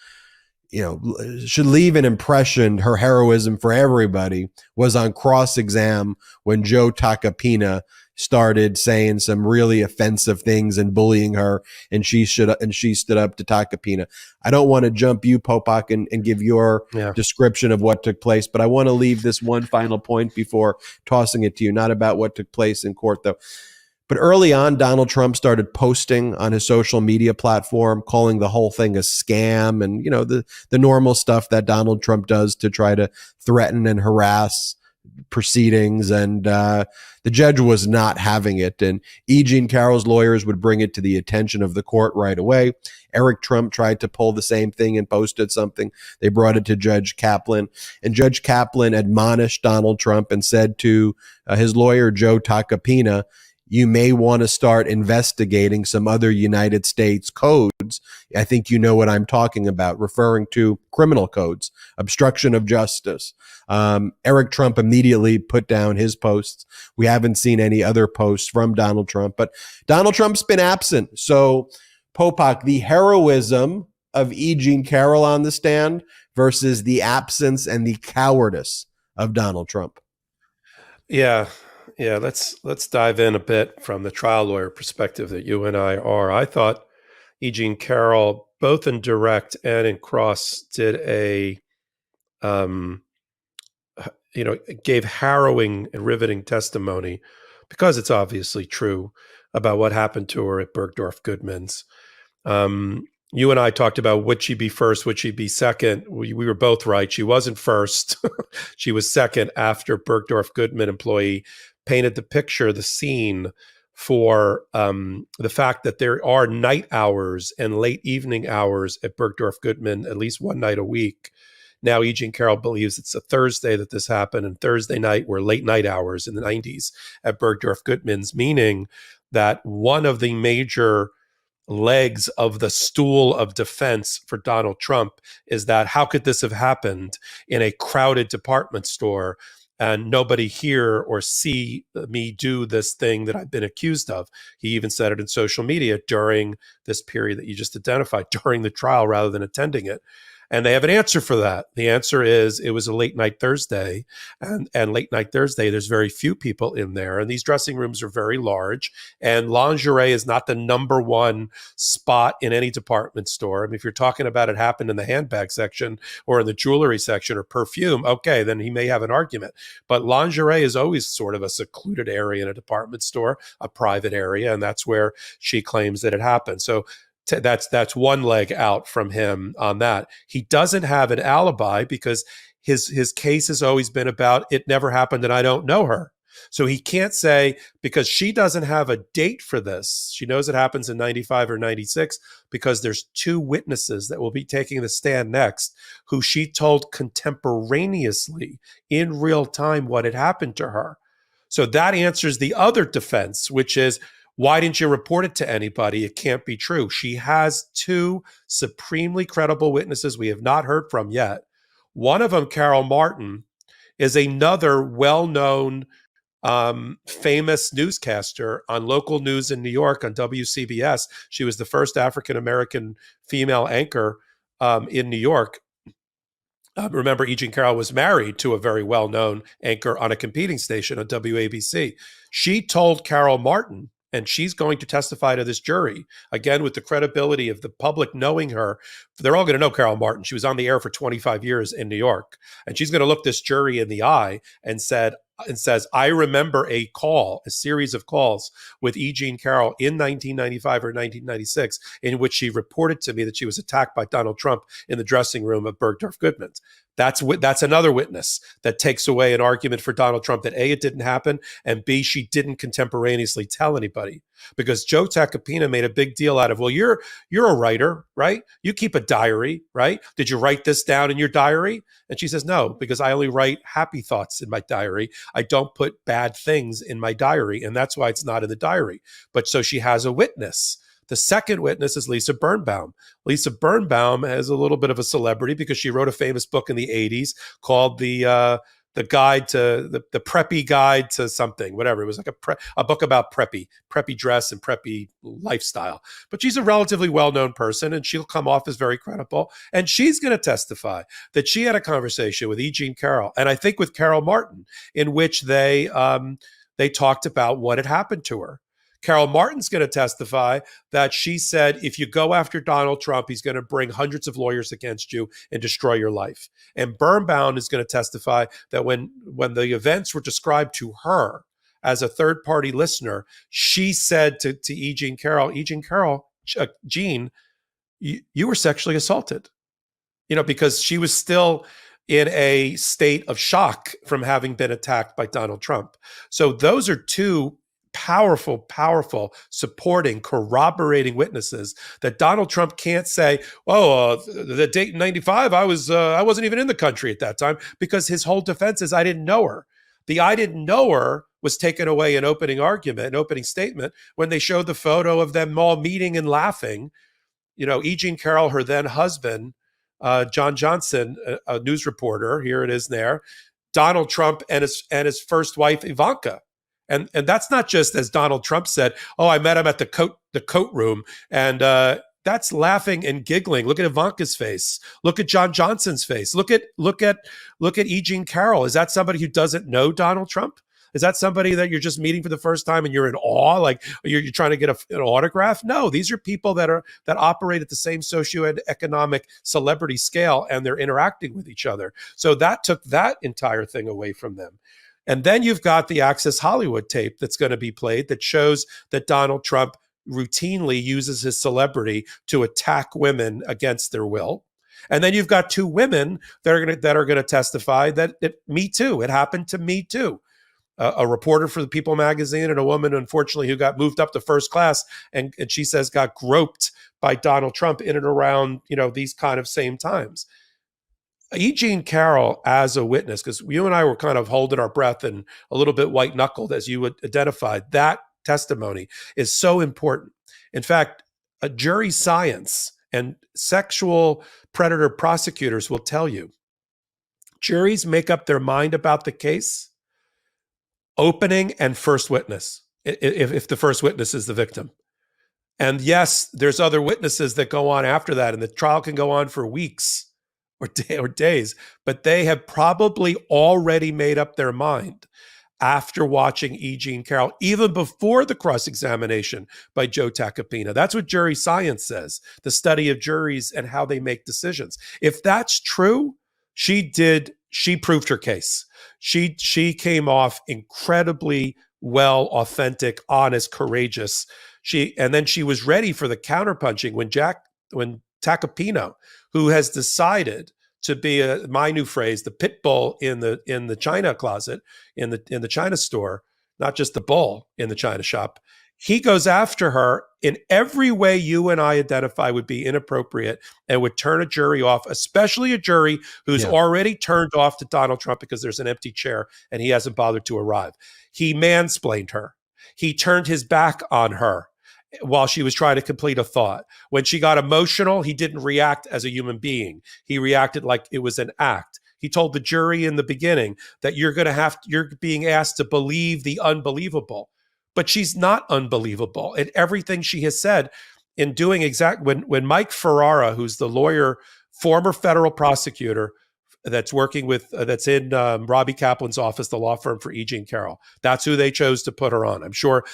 should leave an impression, her heroism for everybody, was on cross-exam when Joe Tacopina started saying some really offensive things and bullying her, and she stood up to Tacopina. I don't want to jump you, Popok, and give your description of what took place, but I want to leave this one final point before tossing it to you, not about what took place in court, though. But early on, Donald Trump started posting on his social media platform, calling the whole thing a scam, and the normal stuff that Donald Trump does to try to threaten and harass proceedings. And the judge was not having it. And E Jean Carroll's lawyers would bring it to the attention of the court right away. Eric Trump tried to pull the same thing and posted something. They brought it to Judge Kaplan, and Judge Kaplan admonished Donald Trump and said to his lawyer, Joe Tacopina, you may want to start investigating some other United States codes. I think you know what I'm talking about, referring to criminal codes, obstruction of justice. Eric Trump immediately put down his posts. We haven't seen any other posts from Donald Trump, but Donald Trump's been absent. So, Popok, the heroism of E Jean Carroll on the stand versus the absence and the cowardice of Donald Trump.
Yeah, let's dive in a bit from the trial lawyer perspective that you and I are. I thought E Jean Carroll, both in direct and in cross, did gave harrowing and riveting testimony, because it's obviously true, about what happened to her at Bergdorf Goodman's. You and I talked about, would she be first, would she be second? We were both right. She wasn't first. She was second after Bergdorf Goodman employee painted the picture, the scene for the fact that there are night hours and late evening hours at Bergdorf Goodman, at least one night a week. Now, E Jean Carroll believes it's a Thursday that this happened, and Thursday night were late night hours in the 90s at Bergdorf Goodman's, meaning that one of the major legs of the stool of defense for Donald Trump is that, how could this have happened in a crowded department store and nobody hear or see me do this thing that I've been accused of? He even said it in social media during this period that you just identified, during the trial rather than attending it. And they have an answer for that. The answer is it was a late night Thursday, and late night Thursday, there's very few people in there. And these dressing rooms are very large, and lingerie is not the number one spot in any department store. I mean, if you're talking about it happened in the handbag section or in the jewelry section or perfume, okay, then he may have an argument. But lingerie is always sort of a secluded area in a department store, a private area, and that's where she claims that it happened. So that's one leg out from him on that. He doesn't have an alibi because his case has always been about, it never happened and I don't know her. So he can't say, because she doesn't have a date for this. She knows it happens in 95 or 96 because there's two witnesses that will be taking the stand next who she told contemporaneously in real time what had happened to her. So that answers the other defense, which is, why didn't you report it to anybody? It can't be true. She has two supremely credible witnesses we have not heard from yet. One of them, Carol Martin, is another well-known famous newscaster on local news in New York on WCBS. She was the first African-American female anchor in New York. Remember, E Jean Carroll was married to a very well-known anchor on a competing station on WABC. She told Carol Martin, and she's going to testify to this jury, again, with the credibility of the public knowing her. They're all going to know Carol Martin. She was on the air for 25 years in New York. And she's going to look this jury in the eye and says, I remember a series of calls with E Jean Carroll in 1995 or 1996, in which she reported to me that she was attacked by Donald Trump in the dressing room of Bergdorf Goodman's. That's another witness that takes away an argument for Donald Trump that A, it didn't happen, and B, she didn't contemporaneously tell anybody. Because Joe Tacopina made a big deal out of, well, you're a writer, right? You keep a diary, right? Did you write this down in your diary? And she says, no, because I only write happy thoughts in my diary. I don't put bad things in my diary, and that's why it's not in the diary. But so she has a witness. The second witness is Lisa Birnbaum. Lisa Birnbaum has a little bit of a celebrity because she wrote a famous book in the 80s called the guide to the preppy guide to something, whatever. It was like a book about preppy dress and preppy lifestyle. But she's a relatively well-known person, and she'll come off as very credible. And she's going to testify that she had a conversation with E Jean Carroll, and I think with Carol Martin, in which they talked about what had happened to her. Carol Martin's going to testify that she said, if you go after Donald Trump, he's going to bring hundreds of lawyers against you and destroy your life. And Birnbaum is going to testify that when the events were described to her as a third-party listener, she said to E Jean Carroll, Jean, you were sexually assaulted. Because she was still in a state of shock from having been attacked by Donald Trump. So those are two powerful, supporting, corroborating witnesses that Donald Trump can't say, the date in 95, I wasn't even in the country at that time, because his whole defense is, I didn't know her. The I didn't know her was taken away in opening statement, when they showed the photo of them all meeting and laughing. E Jean Carroll, her then husband, John Johnson, a news reporter, here it is there, Donald Trump and his first wife, Ivanka. And that's not just, as Donald Trump said, I met him at the coat room, and that's laughing and giggling. Look at Ivanka's face. Look at John Johnson's face. Look at E Jean Carroll. Is that somebody who doesn't know Donald Trump? Is that somebody that you're just meeting for the first time and you're in awe, like you're trying to get an autograph? No, these are people that operate at the same socioeconomic celebrity scale, and they're interacting with each other. So that took that entire thing away from them. And then you've got the Access Hollywood tape that's going to be played that shows that Donald Trump routinely uses his celebrity to attack women against their will. And then you've got two women that are going to testify that me too. It happened to me too. A reporter for the People magazine and a woman, unfortunately, who got moved up to first class and she says got groped by Donald Trump in and around these kind of same times. E Jean Carroll as a witness, because you and I were kind of holding our breath and a little bit white-knuckled as you identified, that testimony is so important. In fact, a jury science and sexual predator prosecutors will tell you, juries make up their mind about the case, opening and first witness, if the first witness is the victim. And yes, there's other witnesses that go on after that, and the trial can go on for weeks or days, but they have probably already made up their mind after watching E Jean Carroll, even before the cross-examination by Joe Tacopina. That's what jury science says, the study of juries and how they make decisions. If that's true, she proved her case. She came off incredibly well, authentic, honest, courageous. And then she was ready for the counterpunching when Tacopina, who has decided to be my new phrase, the pit bull in the China closet, in the China store, not just the bull in the China shop. He goes after her in every way you and I identify would be inappropriate and would turn a jury off, especially a jury who's already turned off to Donald Trump because there's an empty chair and he hasn't bothered to arrive. He mansplained her. He turned his back on her while she was trying to complete a thought. When she got emotional, he didn't react as a human being. He reacted like it was an act. He told the jury in the beginning that you're being asked to believe the unbelievable. But she's not unbelievable. And everything she has said in doing when Mike Ferrara, who's the lawyer, former federal prosecutor that's working with, that's in Robbie Kaplan's office, the law firm for E Jean Carroll, that's who they chose to put her on. I'm sure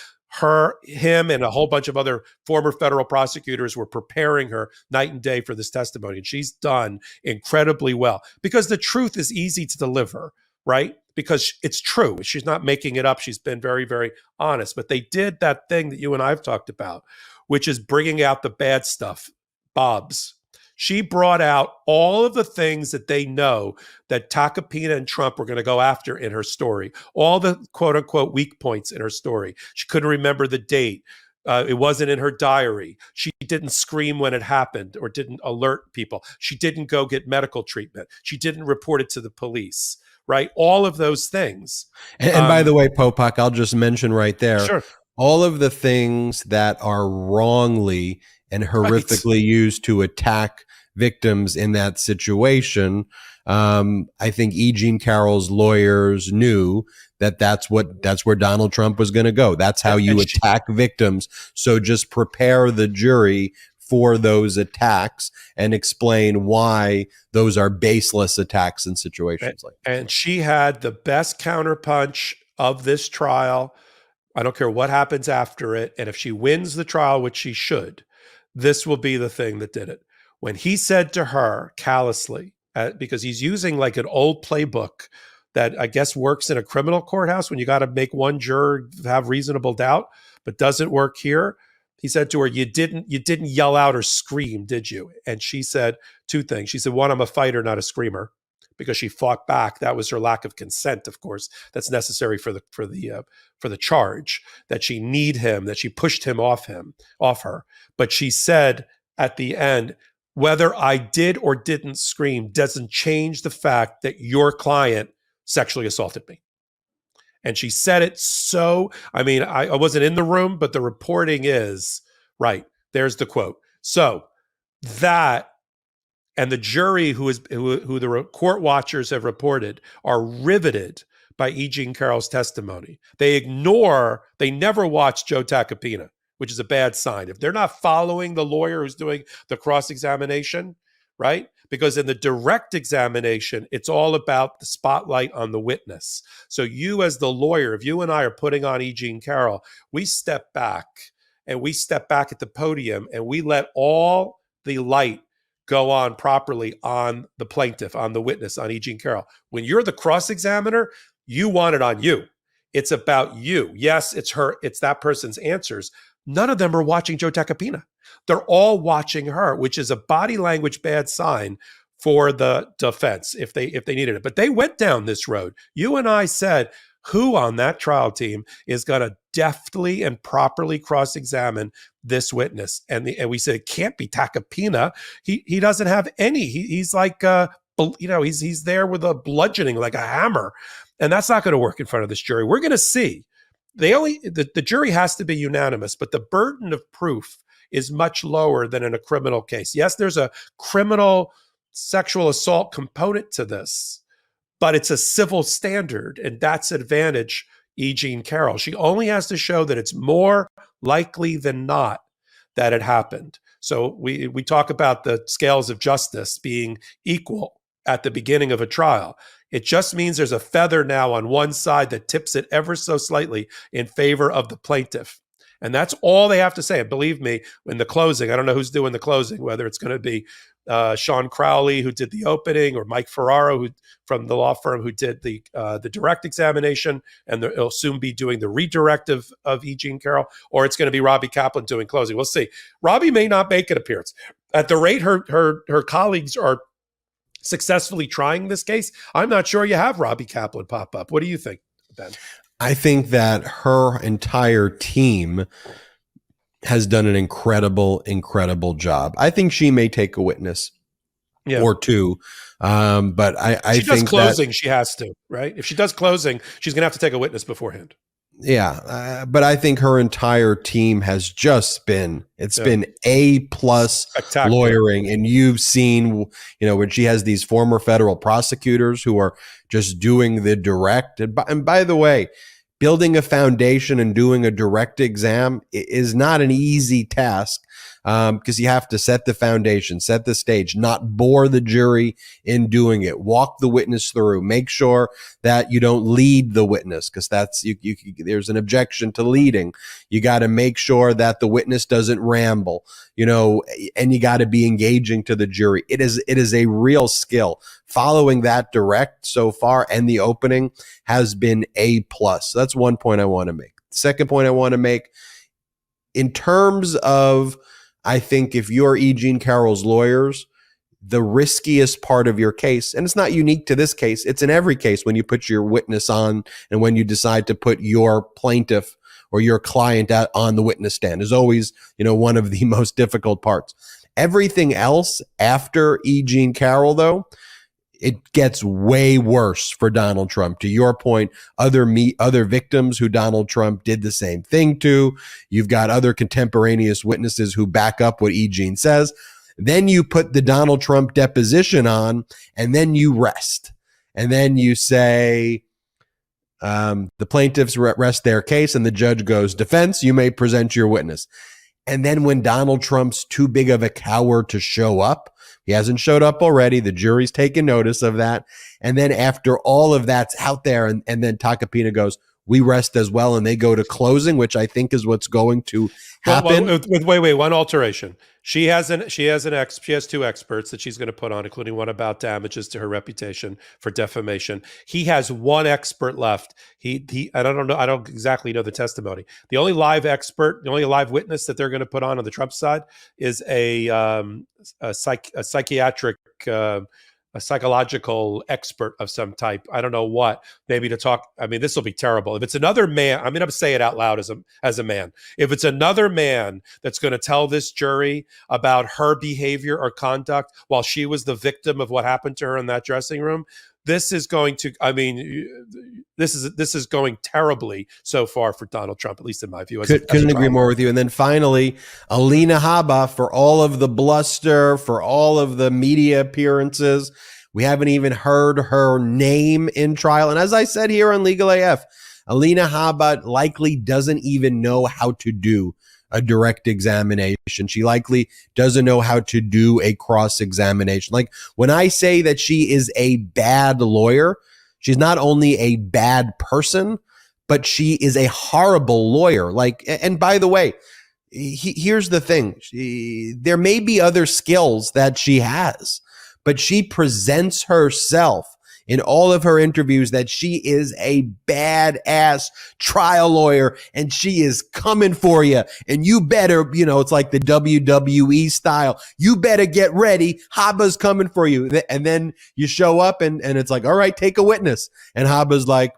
him and a whole bunch of other former federal prosecutors were preparing her night and day for this testimony. And she's done incredibly well because the truth is easy to deliver, right? Because it's true. She's not making it up. She's been very, very honest. But they did that thing that you and I have talked about, which is bringing out the bad stuff, Bob's. She brought out all of the things that they know that Tacopina and Trump were going to go after in her story, all the quote unquote weak points in her story. She couldn't remember the date. It wasn't in her diary. She didn't scream when it happened or didn't alert people. She didn't go get medical treatment. She didn't report it to the police, right? All of those things.
And by the way, Popok, I'll just mention right there,
Sure.
all of the things that are wrongly and horrifically used to attack victims in that situation. I think E Jean Carroll's lawyers knew that that's where Donald Trump was going to go. That's how you attack victims. So just prepare the jury for those attacks and explain why those are baseless attacks in situations like that.
And she had the best counterpunch of this trial. I don't care what happens after it. And if she wins the trial, which she should, this will be the thing that did it. When he said to her callously, because he's using like an old playbook that I guess works in a criminal courthouse when you got to make one juror have reasonable doubt, but doesn't work here. He said to her, you didn't yell out or scream, did you? And she said two things. She said, one, I'm a fighter, not a screamer, because she fought back. That was her lack of consent, of course. That's necessary for the charge, that she need him, that she pushed him off her. But she said at the end, whether I did or didn't scream doesn't change the fact that your client sexually assaulted me. And she said it so, I mean, I wasn't in the room, but the reporting is, right, there's the quote. So that, and the jury who the court watchers have reported are riveted by E Jean Carroll's testimony. They never watch Joe Tacopina, which is a bad sign. If they're not following the lawyer who's doing the cross-examination, right? Because in the direct examination, it's all about the spotlight on the witness. So you as the lawyer, if you and I are putting on E Jean Carroll, we step back at the podium and we let all the light go on properly on the plaintiff, on the witness, on E Jean Carroll. When you're the cross-examiner, you want it on you. It's about you. Yes, it's that person's answers. None of them are watching Joe Tacopina. They're all watching her, which is a body language bad sign for the defense if they needed it. But they went down this road. You and I said, who on that trial team is going to deftly and properly cross-examine this witness? And we said, it can't be Tacopina. He doesn't have any. He's like, he's there with a bludgeoning, like a hammer. And that's not going to work in front of this jury. We're going to see. The jury has to be unanimous, but the burden of proof is much lower than in a criminal case. Yes, there's a criminal sexual assault component to this, but it's a civil standard, and that's advantage E Jean Carroll. She only has to show that it's more likely than not that it happened. So we talk about the scales of justice being equal at the beginning of a trial. It just means there's a feather now on one side that tips it ever so slightly in favor of the plaintiff. And that's all they have to say. And believe me, in the closing, I don't know who's doing the closing, whether it's going to be Sean Crowley, who did the opening, or Mike Ferraro, from the law firm, who did the direct examination, and it'll soon be doing the redirect of E Jean Carroll, or it's going to be Robbie Kaplan doing closing. We'll see. Robbie may not make an appearance. At the rate her colleagues are successfully trying this case, I'm not sure you have Robbie Kaplan pop up. What do you think, Ben?
I think that her entire team has done an incredible job. I think she may take a witness or two. But I
she
think
does closing, she has to, right? If she does closing, she's going to have to take a witness beforehand.
But I think her entire team has just been, it's been A+
Spectacular.
lawyering. And you've seen, when she has these former federal prosecutors who are just doing the direct. And by the way, building a foundation and doing a direct exam is not an easy task, because you have to set the foundation, set the stage, not bore the jury in doing it, walk the witness through, make sure that you don't lead the witness, because that's there's an objection to leading. You got to make sure that the witness doesn't ramble, and you got to be engaging to the jury. It is a real skill. Following that direct so far and the opening has been A+. So that's one point I want to make. Second point I want to make, in terms of, I think if you're E Jean Carroll's lawyers, the riskiest part of your case, and it's not unique to this case, it's in every case when you put your witness on and when you decide to put your plaintiff or your client on the witness stand, is always, one of the most difficult parts. Everything else after E Jean Carroll, though, it gets way worse for Donald Trump. To your point, other victims who Donald Trump did the same thing to. You've got other contemporaneous witnesses who back up what E Jean says. Then you put the Donald Trump deposition on, and then you rest. And then you say, the plaintiffs rest their case, and the judge goes, defense, you may present your witness. And then when Donald Trump's too big of a coward to show up, he hasn't showed up already. The jury's taken notice of that. And then after all of that's out there, and then Tacopina goes, we rest as well, and they go to closing, which I think is what's going to happen.
Wait, one alteration. She has two experts that she's going to put on, including one about damages to her reputation for defamation. He has one expert left. I don't know. I don't exactly know the testimony. The only live witness that they're going to put on the Trump side is a psychiatric, a psychological expert of some type. I don't know what, maybe to talk. I mean, this will be terrible. If it's another man, I'm going to say it out loud as a man. If it's another man that's going to tell this jury about her behavior or conduct while she was the victim of what happened to her in that dressing room, this is going to, this is going terribly so far for Donald Trump, at least in my view.
Couldn't agree more with you. And then finally, Alina Habba, for all of the bluster, for all of the media appearances, we haven't even heard her name in trial. And as I said here on Legal AF, Alina Habba likely doesn't even know how to do a direct examination. She likely doesn't know how to do a cross-examination. Like, when I say that she is a bad lawyer, she's not only a bad person, but she is a horrible lawyer. Like, and by the way, here's the thing. There may be other skills that she has, but she presents herself in all of her interviews that she is a badass trial lawyer and she is coming for you. And you better, it's like the WWE style. You better get ready. Habba's coming for you. And then you show up and it's like, all right, take a witness. And Habba's like,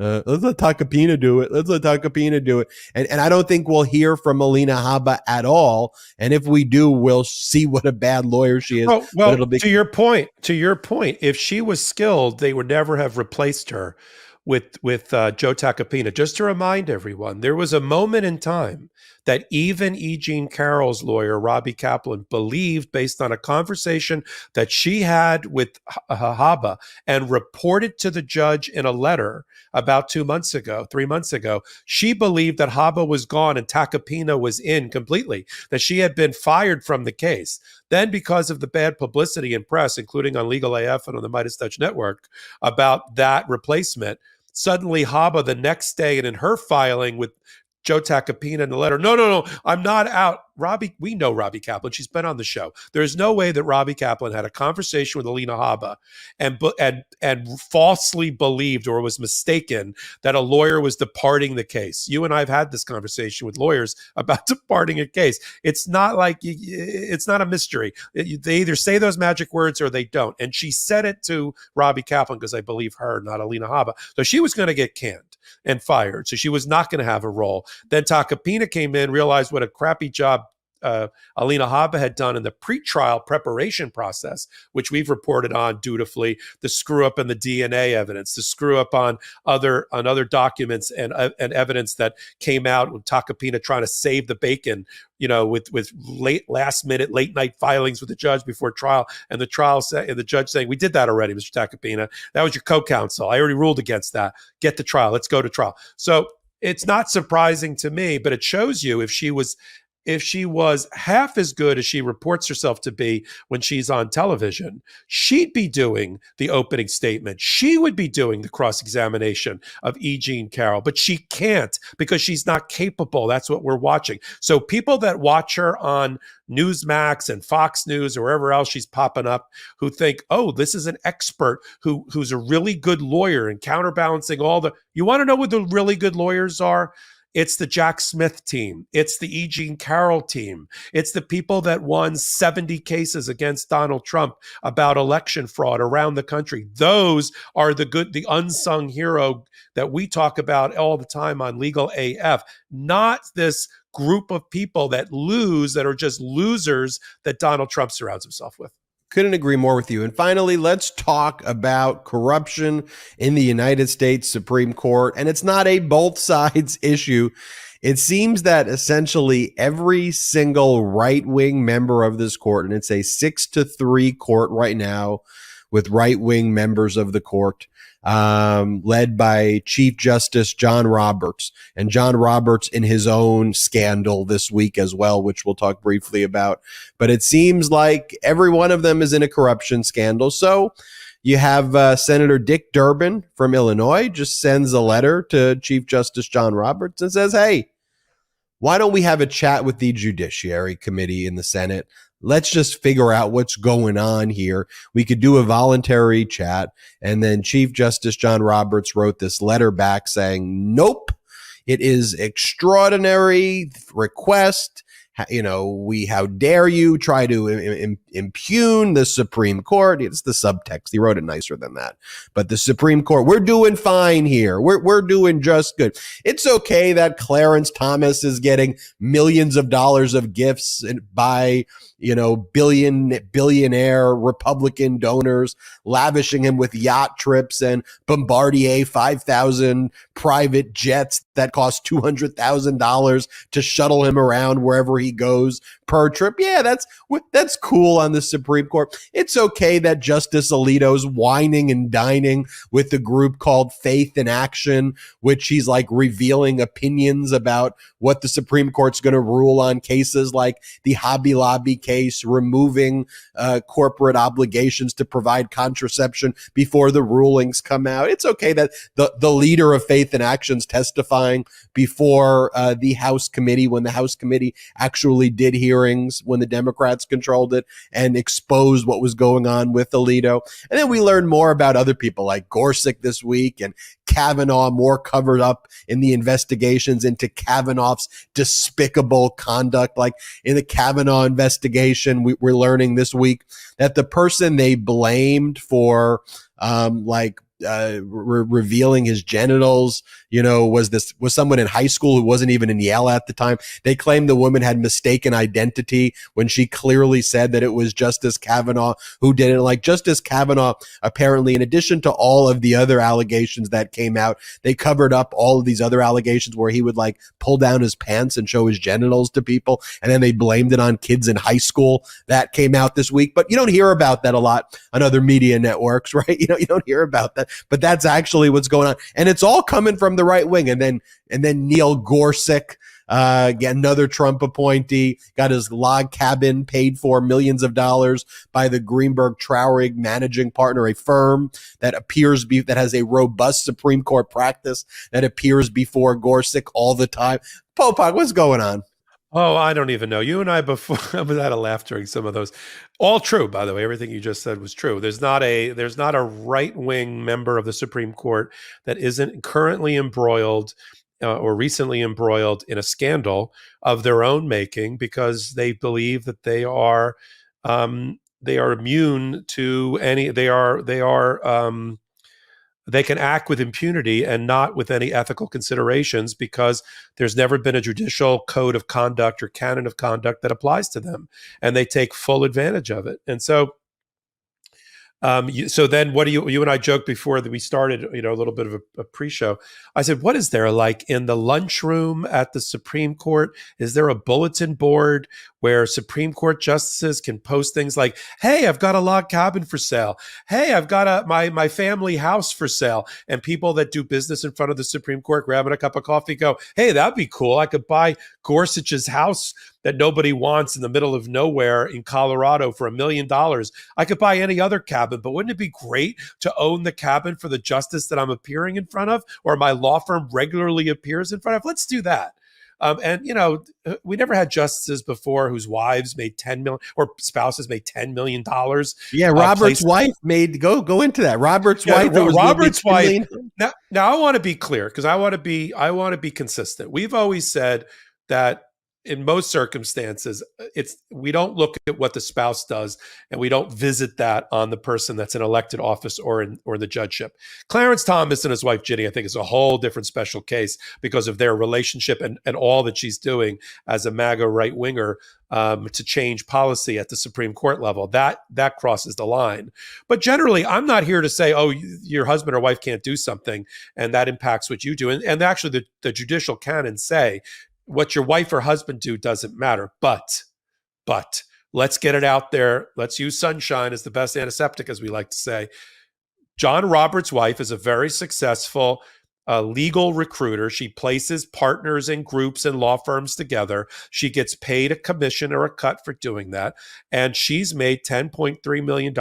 let's let Tacopina do it. Let's let Tacopina do it. And I don't think we'll hear from Alina Habba at all. And if we do, we'll see what a bad lawyer she is.
Well, it'll be- to your point, if she was skilled, they would never have replaced her with Joe Tacopina. Just to remind everyone, there was a moment in time that even E Jean Carroll's lawyer, Robbie Kaplan, believed, based on a conversation that she had with Habba and reported to the judge in a letter about 3 months ago, she believed that Habba was gone and Tacopina was in completely, that she had been fired from the case. Then, because of the bad publicity in press, including on Legal AF and on the Midas Touch Network, about that replacement, suddenly Habba the next day, and in her filing with Joe Tacopina in the letter, no, I'm not out. Robbie, we know Robbie Kaplan. She's been on the show. There's no way that Robbie Kaplan had a conversation with Alina Habba and falsely believed or was mistaken that a lawyer was departing the case. You and I have had this conversation with lawyers about departing a case. It's not like it's not a mystery. They either say those magic words or they don't. And she said it to Robbie Kaplan because I believe her, not Alina Habba. So she was going to get canned and fired. So she was not going to have a role. Then Tacopina came in, realized what a crappy job Alina Habba had done in the pretrial preparation process, which we've reported on dutifully, the screw up in the DNA evidence, the screw up on other documents and evidence that came out with Takapina trying to save the bacon, with last minute late night filings with the judge before trial, and the judge saying, "We did that already, Mr. Takapina. That was your co-counsel. I already ruled against that. Get to trial. Let's go to trial." So it's not surprising to me, but it shows you if she was half as good as she reports herself to be when she's on television, she'd be doing the opening statement. She would be doing the cross-examination of E. Jean Carroll, but she can't because she's not capable. That's what we're watching. So people that watch her on Newsmax and Fox News or wherever else she's popping up, who think, oh, this is an expert who's a really good lawyer and counterbalancing you want to know what the really good lawyers are? It's the Jack Smith team. It's the E. Jean Carroll team. It's the people that won 70 cases against Donald Trump about election fraud around the country. Those are the unsung hero that we talk about all the time on Legal AF, not this group of people that are just losers that Donald Trump surrounds himself with.
Couldn't agree more with you. And finally, let's talk about corruption in the United States Supreme Court. And it's not a both sides issue. It seems that essentially every single right-wing member of this court, and it's a 6-3 court right now with right-wing members of the court, led by Chief Justice John Roberts, and John Roberts in his own scandal this week as well, which we'll talk briefly about. But it seems like every one of them is in a corruption scandal. So you have Senator Dick Durbin from Illinois just sends a letter to Chief Justice John Roberts and says, hey, why don't we have a chat with the Judiciary Committee in the Senate? Let's just figure out what's going on here. We could do a voluntary chat. And then Chief Justice John Roberts wrote this letter back saying, nope, it is extraordinary request. How dare you try to impugn the Supreme Court? It's the subtext. He wrote it nicer than that. But the Supreme Court, we're doing fine here. We're doing just good. It's okay that Clarence Thomas is getting millions of dollars of gifts by billionaire Republican donors, lavishing him with yacht trips and Bombardier 5,000 private jets that cost $200,000 to shuttle him around wherever he goes per trip. Yeah, that's cool on the Supreme Court. It's okay that Justice Alito's whining and dining with the group called Faith in Action, which he's like revealing opinions about what the Supreme Court's going to rule on cases like the Hobby Lobby case, removing corporate obligations to provide contraception before the rulings come out. It's okay that the leader of Faith in Action's testifying before the House committee, when the House committee actually did hearings when the Democrats controlled it and exposed what was going on with Alito. And then we learned more about other people like Gorsuch this week, and Kavanaugh more covered up in the investigations into Kavanaugh's despicable conduct. Like in the Kavanaugh investigation, we're learning this week that the person they blamed for revealing his genitals, was someone in high school who wasn't even in Yale at the time. They claimed the woman had mistaken identity when she clearly said that it was Justice Kavanaugh who did it. Like Justice Kavanaugh, apparently, in addition to all of the other allegations that came out, they covered up all of these other allegations where he would like pull down his pants and show his genitals to people. And then they blamed it on kids in high school. That came out this week, but you don't hear about that a lot on other media networks, right? You don't hear about that, but that's actually what's going on. And it's all coming from the right wing. And then Neil Gorsuch, another Trump appointee, got his log cabin paid for millions of dollars by the Greenberg Traurig managing partner, a firm that that has a robust Supreme Court practice that appears before Gorsuch all the time. Popok, what's going on?
Oh, I don't even know. You and I before I was out of laugh during some of those. All true, by the way. Everything you just said was true. There's not a right-wing member of the Supreme Court that isn't currently embroiled or recently embroiled in a scandal of their own making because they believe that they are immune to any. They are they can act with impunity and not with any ethical considerations because there's never been a judicial code of conduct or canon of conduct that applies to them, and they take full advantage of it. And so so then what do you and I joked before that we started, a little bit of a pre-show. I said, what is there like in the lunchroom at the Supreme Court? Is there a bulletin board where Supreme Court justices can post things like, hey, I've got a log cabin for sale. Hey, I've got my family house for sale. And people that do business in front of the Supreme Court grabbing a cup of coffee go, hey, that'd be cool. I could buy Gorsuch's house that nobody wants in the middle of nowhere in Colorado for $1 million. I could buy any other cabin, but wouldn't it be great to own the cabin for the justice that I'm appearing in front of, or my law firm regularly appears in front of? Let's do that. And we never had justices before whose wives made $10 million or spouses made $10 million.
Yeah, Robert's wife made go into that. Robert's wife.
Robert's wife. Now I want to be clear because I want to be consistent. We've always said that in most circumstances, we don't look at what the spouse does, and we don't visit that on the person that's in elected office or the judgeship. Clarence Thomas and his wife Ginny, I think, is a whole different special case because of their relationship and all that she's doing as a MAGA right winger to change policy at the Supreme Court level. That crosses the line. But generally, I'm not here to say, oh, your husband or wife can't do something, and that impacts what you do. And actually, the judicial canons say, what your wife or husband do doesn't matter, but let's get it out there. Let's use sunshine as the best antiseptic, as we like to say. John Roberts' wife is a very successful legal recruiter. She places partners in groups and law firms together. She gets paid a commission or a cut for doing that. And she's made $10.3 million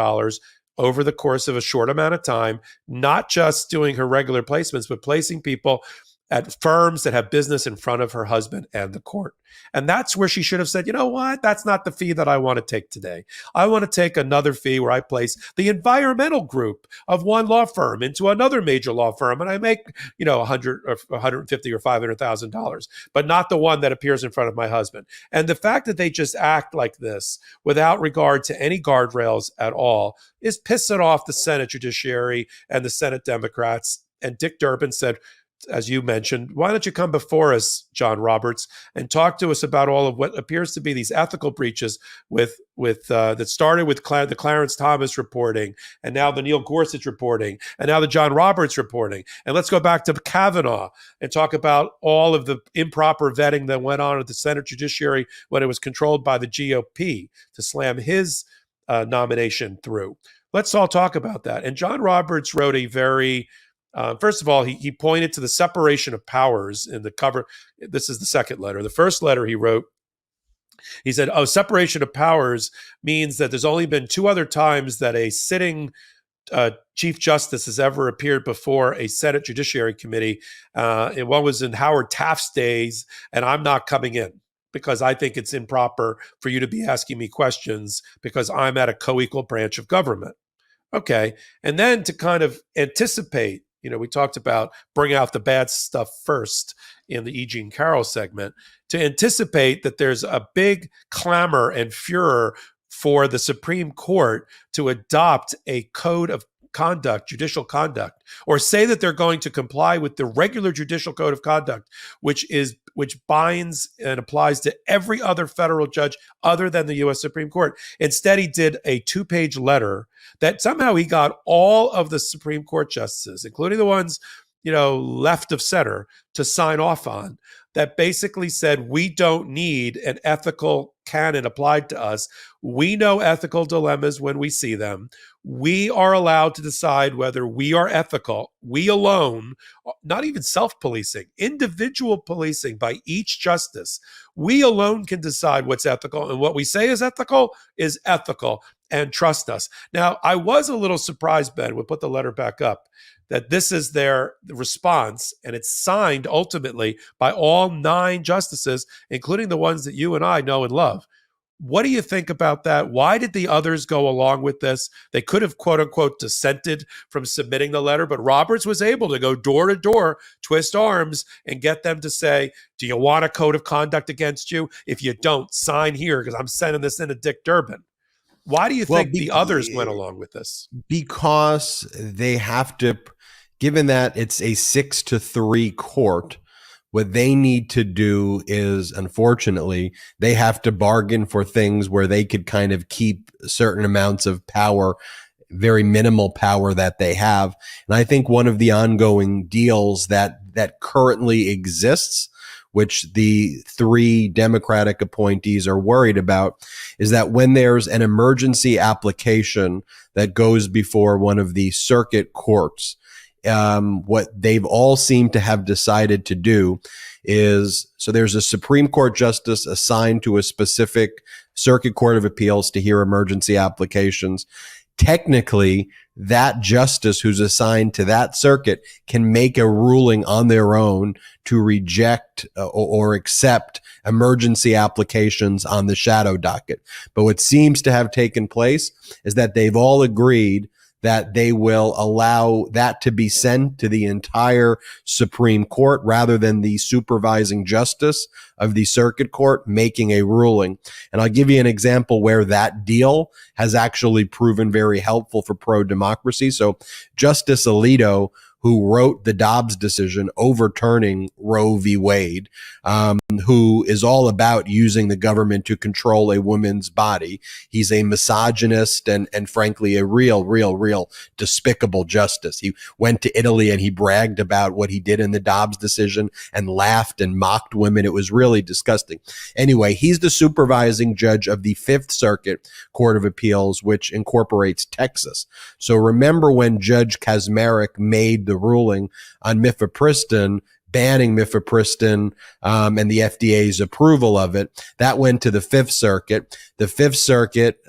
over the course of a short amount of time, not just doing her regular placements, but placing people at firms that have business in front of her husband and the court. And that's where she should have said, you know what? That's not the fee that I want to take today. I want to take another fee where I place the environmental group of one law firm into another major law firm, and I make, $100 or $150 or $500,000, but not the one that appears in front of my husband. And the fact that they just act like this without regard to any guardrails at all is pissing off the Senate Judiciary and the Senate Democrats. And Dick Durbin said, as you mentioned, why don't you come before us, John Roberts, and talk to us about all of what appears to be these ethical breaches that started with the Clarence Thomas reporting, and now the Neil Gorsuch reporting, and now the John Roberts reporting. And let's go back to Kavanaugh and talk about all of the improper vetting that went on at the Senate Judiciary when it was controlled by the GOP to slam his nomination through. Let's all talk about that. And John Roberts wrote a very first of all, he pointed to the separation of powers in the cover. This is the second letter. The first letter he wrote, he said, separation of powers means that there's only been two other times that a sitting Chief Justice has ever appeared before a Senate Judiciary Committee. And one was in Howard Taft's days, and I'm not coming in because I think it's improper for you to be asking me questions because I'm at a co-equal branch of government. Okay. And then to kind of anticipate, we talked about bring out the bad stuff first in the E Jean Carroll segment, to anticipate that there's a big clamor and furor for the Supreme Court to adopt a code of conduct, judicial conduct, or say that they're going to comply with the regular judicial code of conduct, which binds and applies to every other federal judge other than the U.S. Supreme Court. Instead, he did a 2-page letter that somehow he got all of the Supreme Court justices, including the ones, left of center, to sign off on, that basically said, we don't need an ethical canon applied to us. We know ethical dilemmas when we see them. We are allowed to decide whether we are ethical. We alone, not even self-policing, individual policing by each justice. We alone can decide what's ethical, and what we say is ethical, and trust us. Now, I was a little surprised, Ben, we'll put the letter back up, that this is their response, and it's signed ultimately by all 9 justices, including the ones that you and I know and love. What do you think about that? Why did the others go along with this? They could have, quote unquote, dissented from submitting the letter, but Roberts was able to go door to door, twist arms, and get them to say, do you want a code of conduct against you? If you don't, sign here, because I'm sending this in to Dick Durbin. Why do you think the others went along with this?
Because they have to given that it's a 6-3 court, what they need to do is, unfortunately, they have to bargain for things where they could kind of keep certain amounts of power, very minimal power that they have. And I think one of the ongoing deals that currently exists, which the 3 Democratic appointees are worried about, is that when there's an emergency application that goes before one of the circuit courts, what they've all seemed to have decided to do is, so there's a Supreme Court justice assigned to a specific circuit court of appeals to hear emergency applications. Technically, that justice who's assigned to that circuit can make a ruling on their own to reject or accept emergency applications on the shadow docket. But what seems to have taken place is that they've all agreed that they will allow that to be sent to the entire Supreme Court rather than the supervising justice of the circuit court making a ruling. And I'll give you an example where that deal has actually proven very helpful for pro-democracy. So Justice Alito, who wrote the Dobbs decision overturning Roe v. Wade, who is all about using the government to control a woman's body. He's a misogynist and frankly, a real despicable justice. He went to Italy and he bragged about what he did in the Dobbs decision and laughed and mocked women. It was really disgusting. Anyway, he's the supervising judge of the Fifth Circuit Court of Appeals, which incorporates Texas. So remember when Judge Kaczmarek made the ruling on mifepristone, banning mifepristone, and the FDA's approval of it, that went to the Fifth Circuit. The Fifth Circuit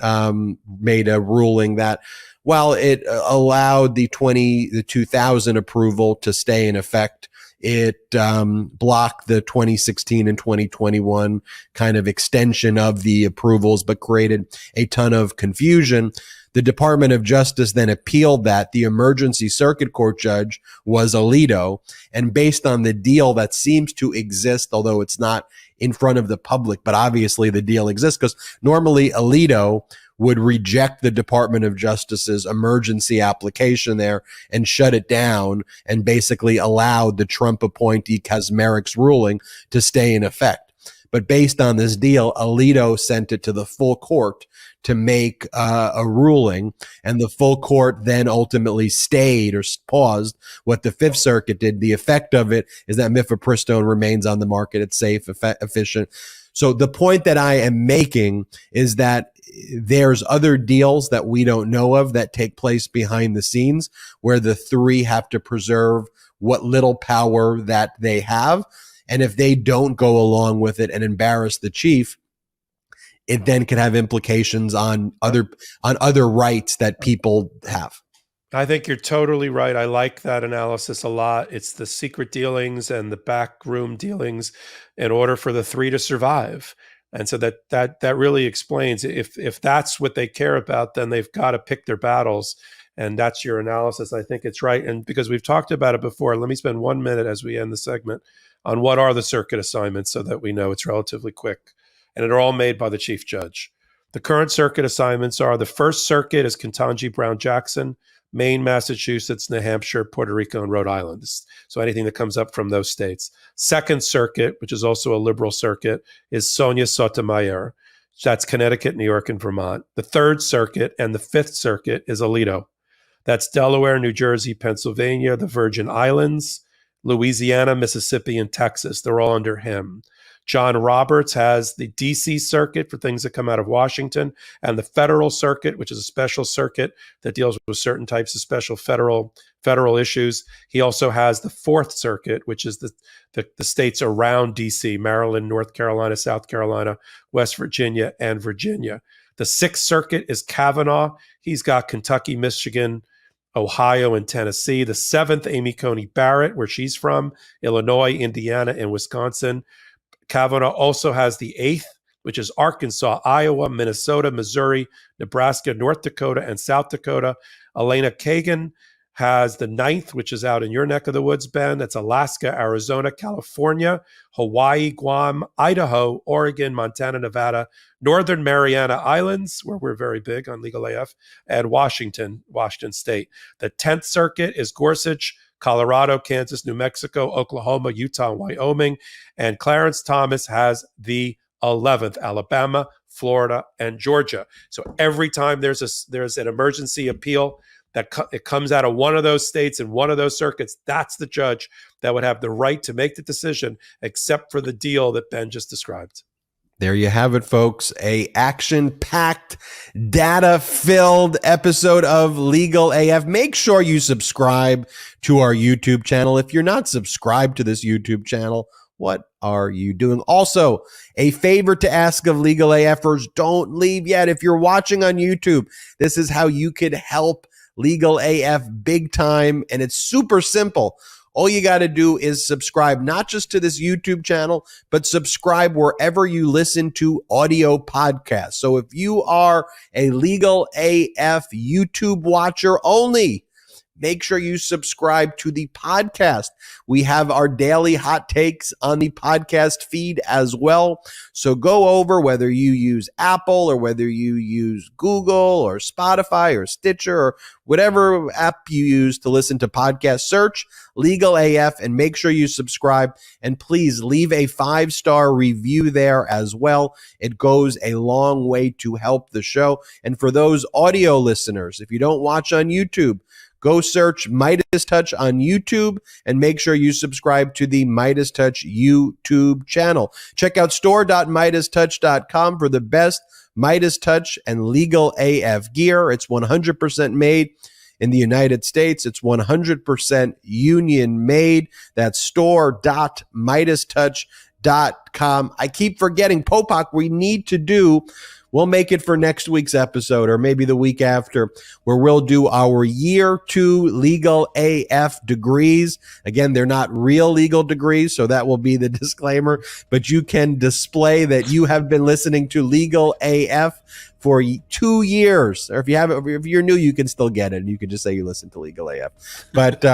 made a ruling that, while it allowed the 2000 approval to stay in effect, it blocked the 2016 and 2021 kind of extension of the approvals, but created a ton of confusion. The Department of Justice then appealed that. The emergency circuit court judge was Alito. And based on the deal that seems to exist, although it's not in front of the public, but obviously the deal exists, because normally Alito would reject the Department of Justice's emergency application there and shut it down and basically allowed the Trump appointee Kaczmarek's ruling to stay in effect. But based on this deal, Alito sent it to the full court to make a ruling, and the full court then ultimately stayed or paused what the Fifth Circuit did. The effect of it is that mifepristone remains on the market. It's safe, efficient. So the point that I am making is that there's other deals that we don't know of that take place behind the scenes where the 3 have to preserve what little power that they have. And if they don't go along with it and embarrass the chief, it then could have implications on other rights that people have.
I think you're totally right. I like that analysis a lot. It's the secret dealings and the backroom dealings in order for the 3 to survive. And so that really explains, if that's what they care about, then they've got to pick their battles. And that's your analysis. I think it's right. And because we've talked about it before, let me spend 1 minute as we end the segment on what are the circuit assignments so that we know it's relatively quick. And they're all made by the chief judge. The current circuit assignments are: the First Circuit is Ketanji Brown Jackson, Maine, Massachusetts, New Hampshire, Puerto Rico, and Rhode Island. So anything that comes up from those states. Second Circuit, which is also a liberal circuit, is Sonia Sotomayor. That's Connecticut, New York, and Vermont. The Third Circuit and the Fifth Circuit is Alito. That's Delaware, New Jersey, Pennsylvania, the Virgin Islands, Louisiana, Mississippi, and Texas. They're all under him. John Roberts has the D.C. Circuit for things that come out of Washington, and the Federal Circuit, which is a special circuit that deals with certain types of special federal issues. He also has the Fourth Circuit, which is the states around D.C., Maryland, North Carolina, South Carolina, West Virginia, and Virginia. The Sixth Circuit is Kavanaugh. He's got Kentucky, Michigan, Ohio, and Tennessee. The Seventh, Amy Coney Barrett, where she's from, Illinois, Indiana, and Wisconsin. Kavanaugh also has the Eighth, which is Arkansas, Iowa, Minnesota, Missouri, Nebraska, North Dakota, and South Dakota. Elena Kagan has the ninth, which is out in your neck of the woods, Ben. That's Alaska, Arizona, California, Hawaii, Guam, Idaho, Oregon, Montana, Nevada, Northern Mariana Islands, where we're very big on Legal AF, and Washington State. The 10th Circuit is Gorsuch, Colorado, Kansas, New Mexico, Oklahoma, Utah, and Wyoming. And Clarence Thomas has the 11th, Alabama, Florida, and Georgia. So every time there's an emergency appeal that it comes out of one of those states and one of those circuits, that's the judge that would have the right to make the decision, except for the deal that Ben just described.
There you have it, folks. A action-packed, data-filled episode of Legal AF. Make sure you subscribe to our YouTube channel. If you're not subscribed to this YouTube channel, what are you doing? Also, a favor to ask of Legal AFers, don't leave yet. If you're watching on YouTube, this is how you could help Legal AF big time, and it's super simple. All you got to do is subscribe, not just to this YouTube channel, but subscribe wherever you listen to audio podcasts. So if you are a Legal AF YouTube watcher only, make sure you subscribe to the podcast. We have our daily hot takes on the podcast feed as well. So go over, whether you use Apple or whether you use Google or Spotify or Stitcher or whatever app you use to listen to podcasts, search Legal AF and make sure you subscribe. And please leave a 5-star review there as well. It goes a long way to help the show. And for those audio listeners, if you don't watch on YouTube, go search Midas Touch on YouTube and make sure you subscribe to the Midas Touch YouTube channel. Check out store.midastouch.com for the best Midas Touch and Legal AF gear. It's 100% made in the United States. It's 100% union made. That's store.midastouch.com. I keep forgetting, Popok, we need to do, we'll make it for next week's episode or maybe the week after, where we'll do our year 2 Legal AF degrees. Again, they're not real legal degrees, so that will be the disclaimer, but you can display that you have been listening to Legal AF for 2 years. Or if you're new, you can still get it. You can just say you listen to Legal AF. But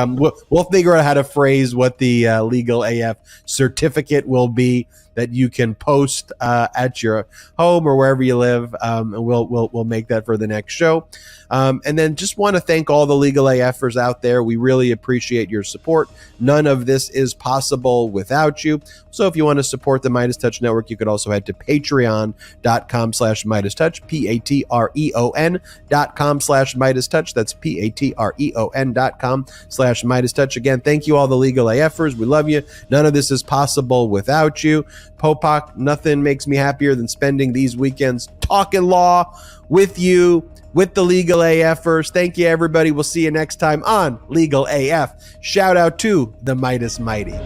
we'll figure out how to phrase what the Legal AF certificate will be that you can post at your home or wherever you live, and we'll make that for the next show. And then just want to thank all the Legal AFers out there. We really appreciate your support. None of this is possible without you. So if you want to support the Midas Touch Network, you could also head to patreon.com/Midas Touch, patreon.com/Midas Touch. That's patreon.com/Midas Touch. Again, thank you all the Legal AFers. We love you. None of this is possible without you. Popok, nothing makes me happier than spending these weekends talking law with you, with the Legal AFers. Thank you, everybody. We'll see you next time on Legal AF. Shout out to the Midas Mighty.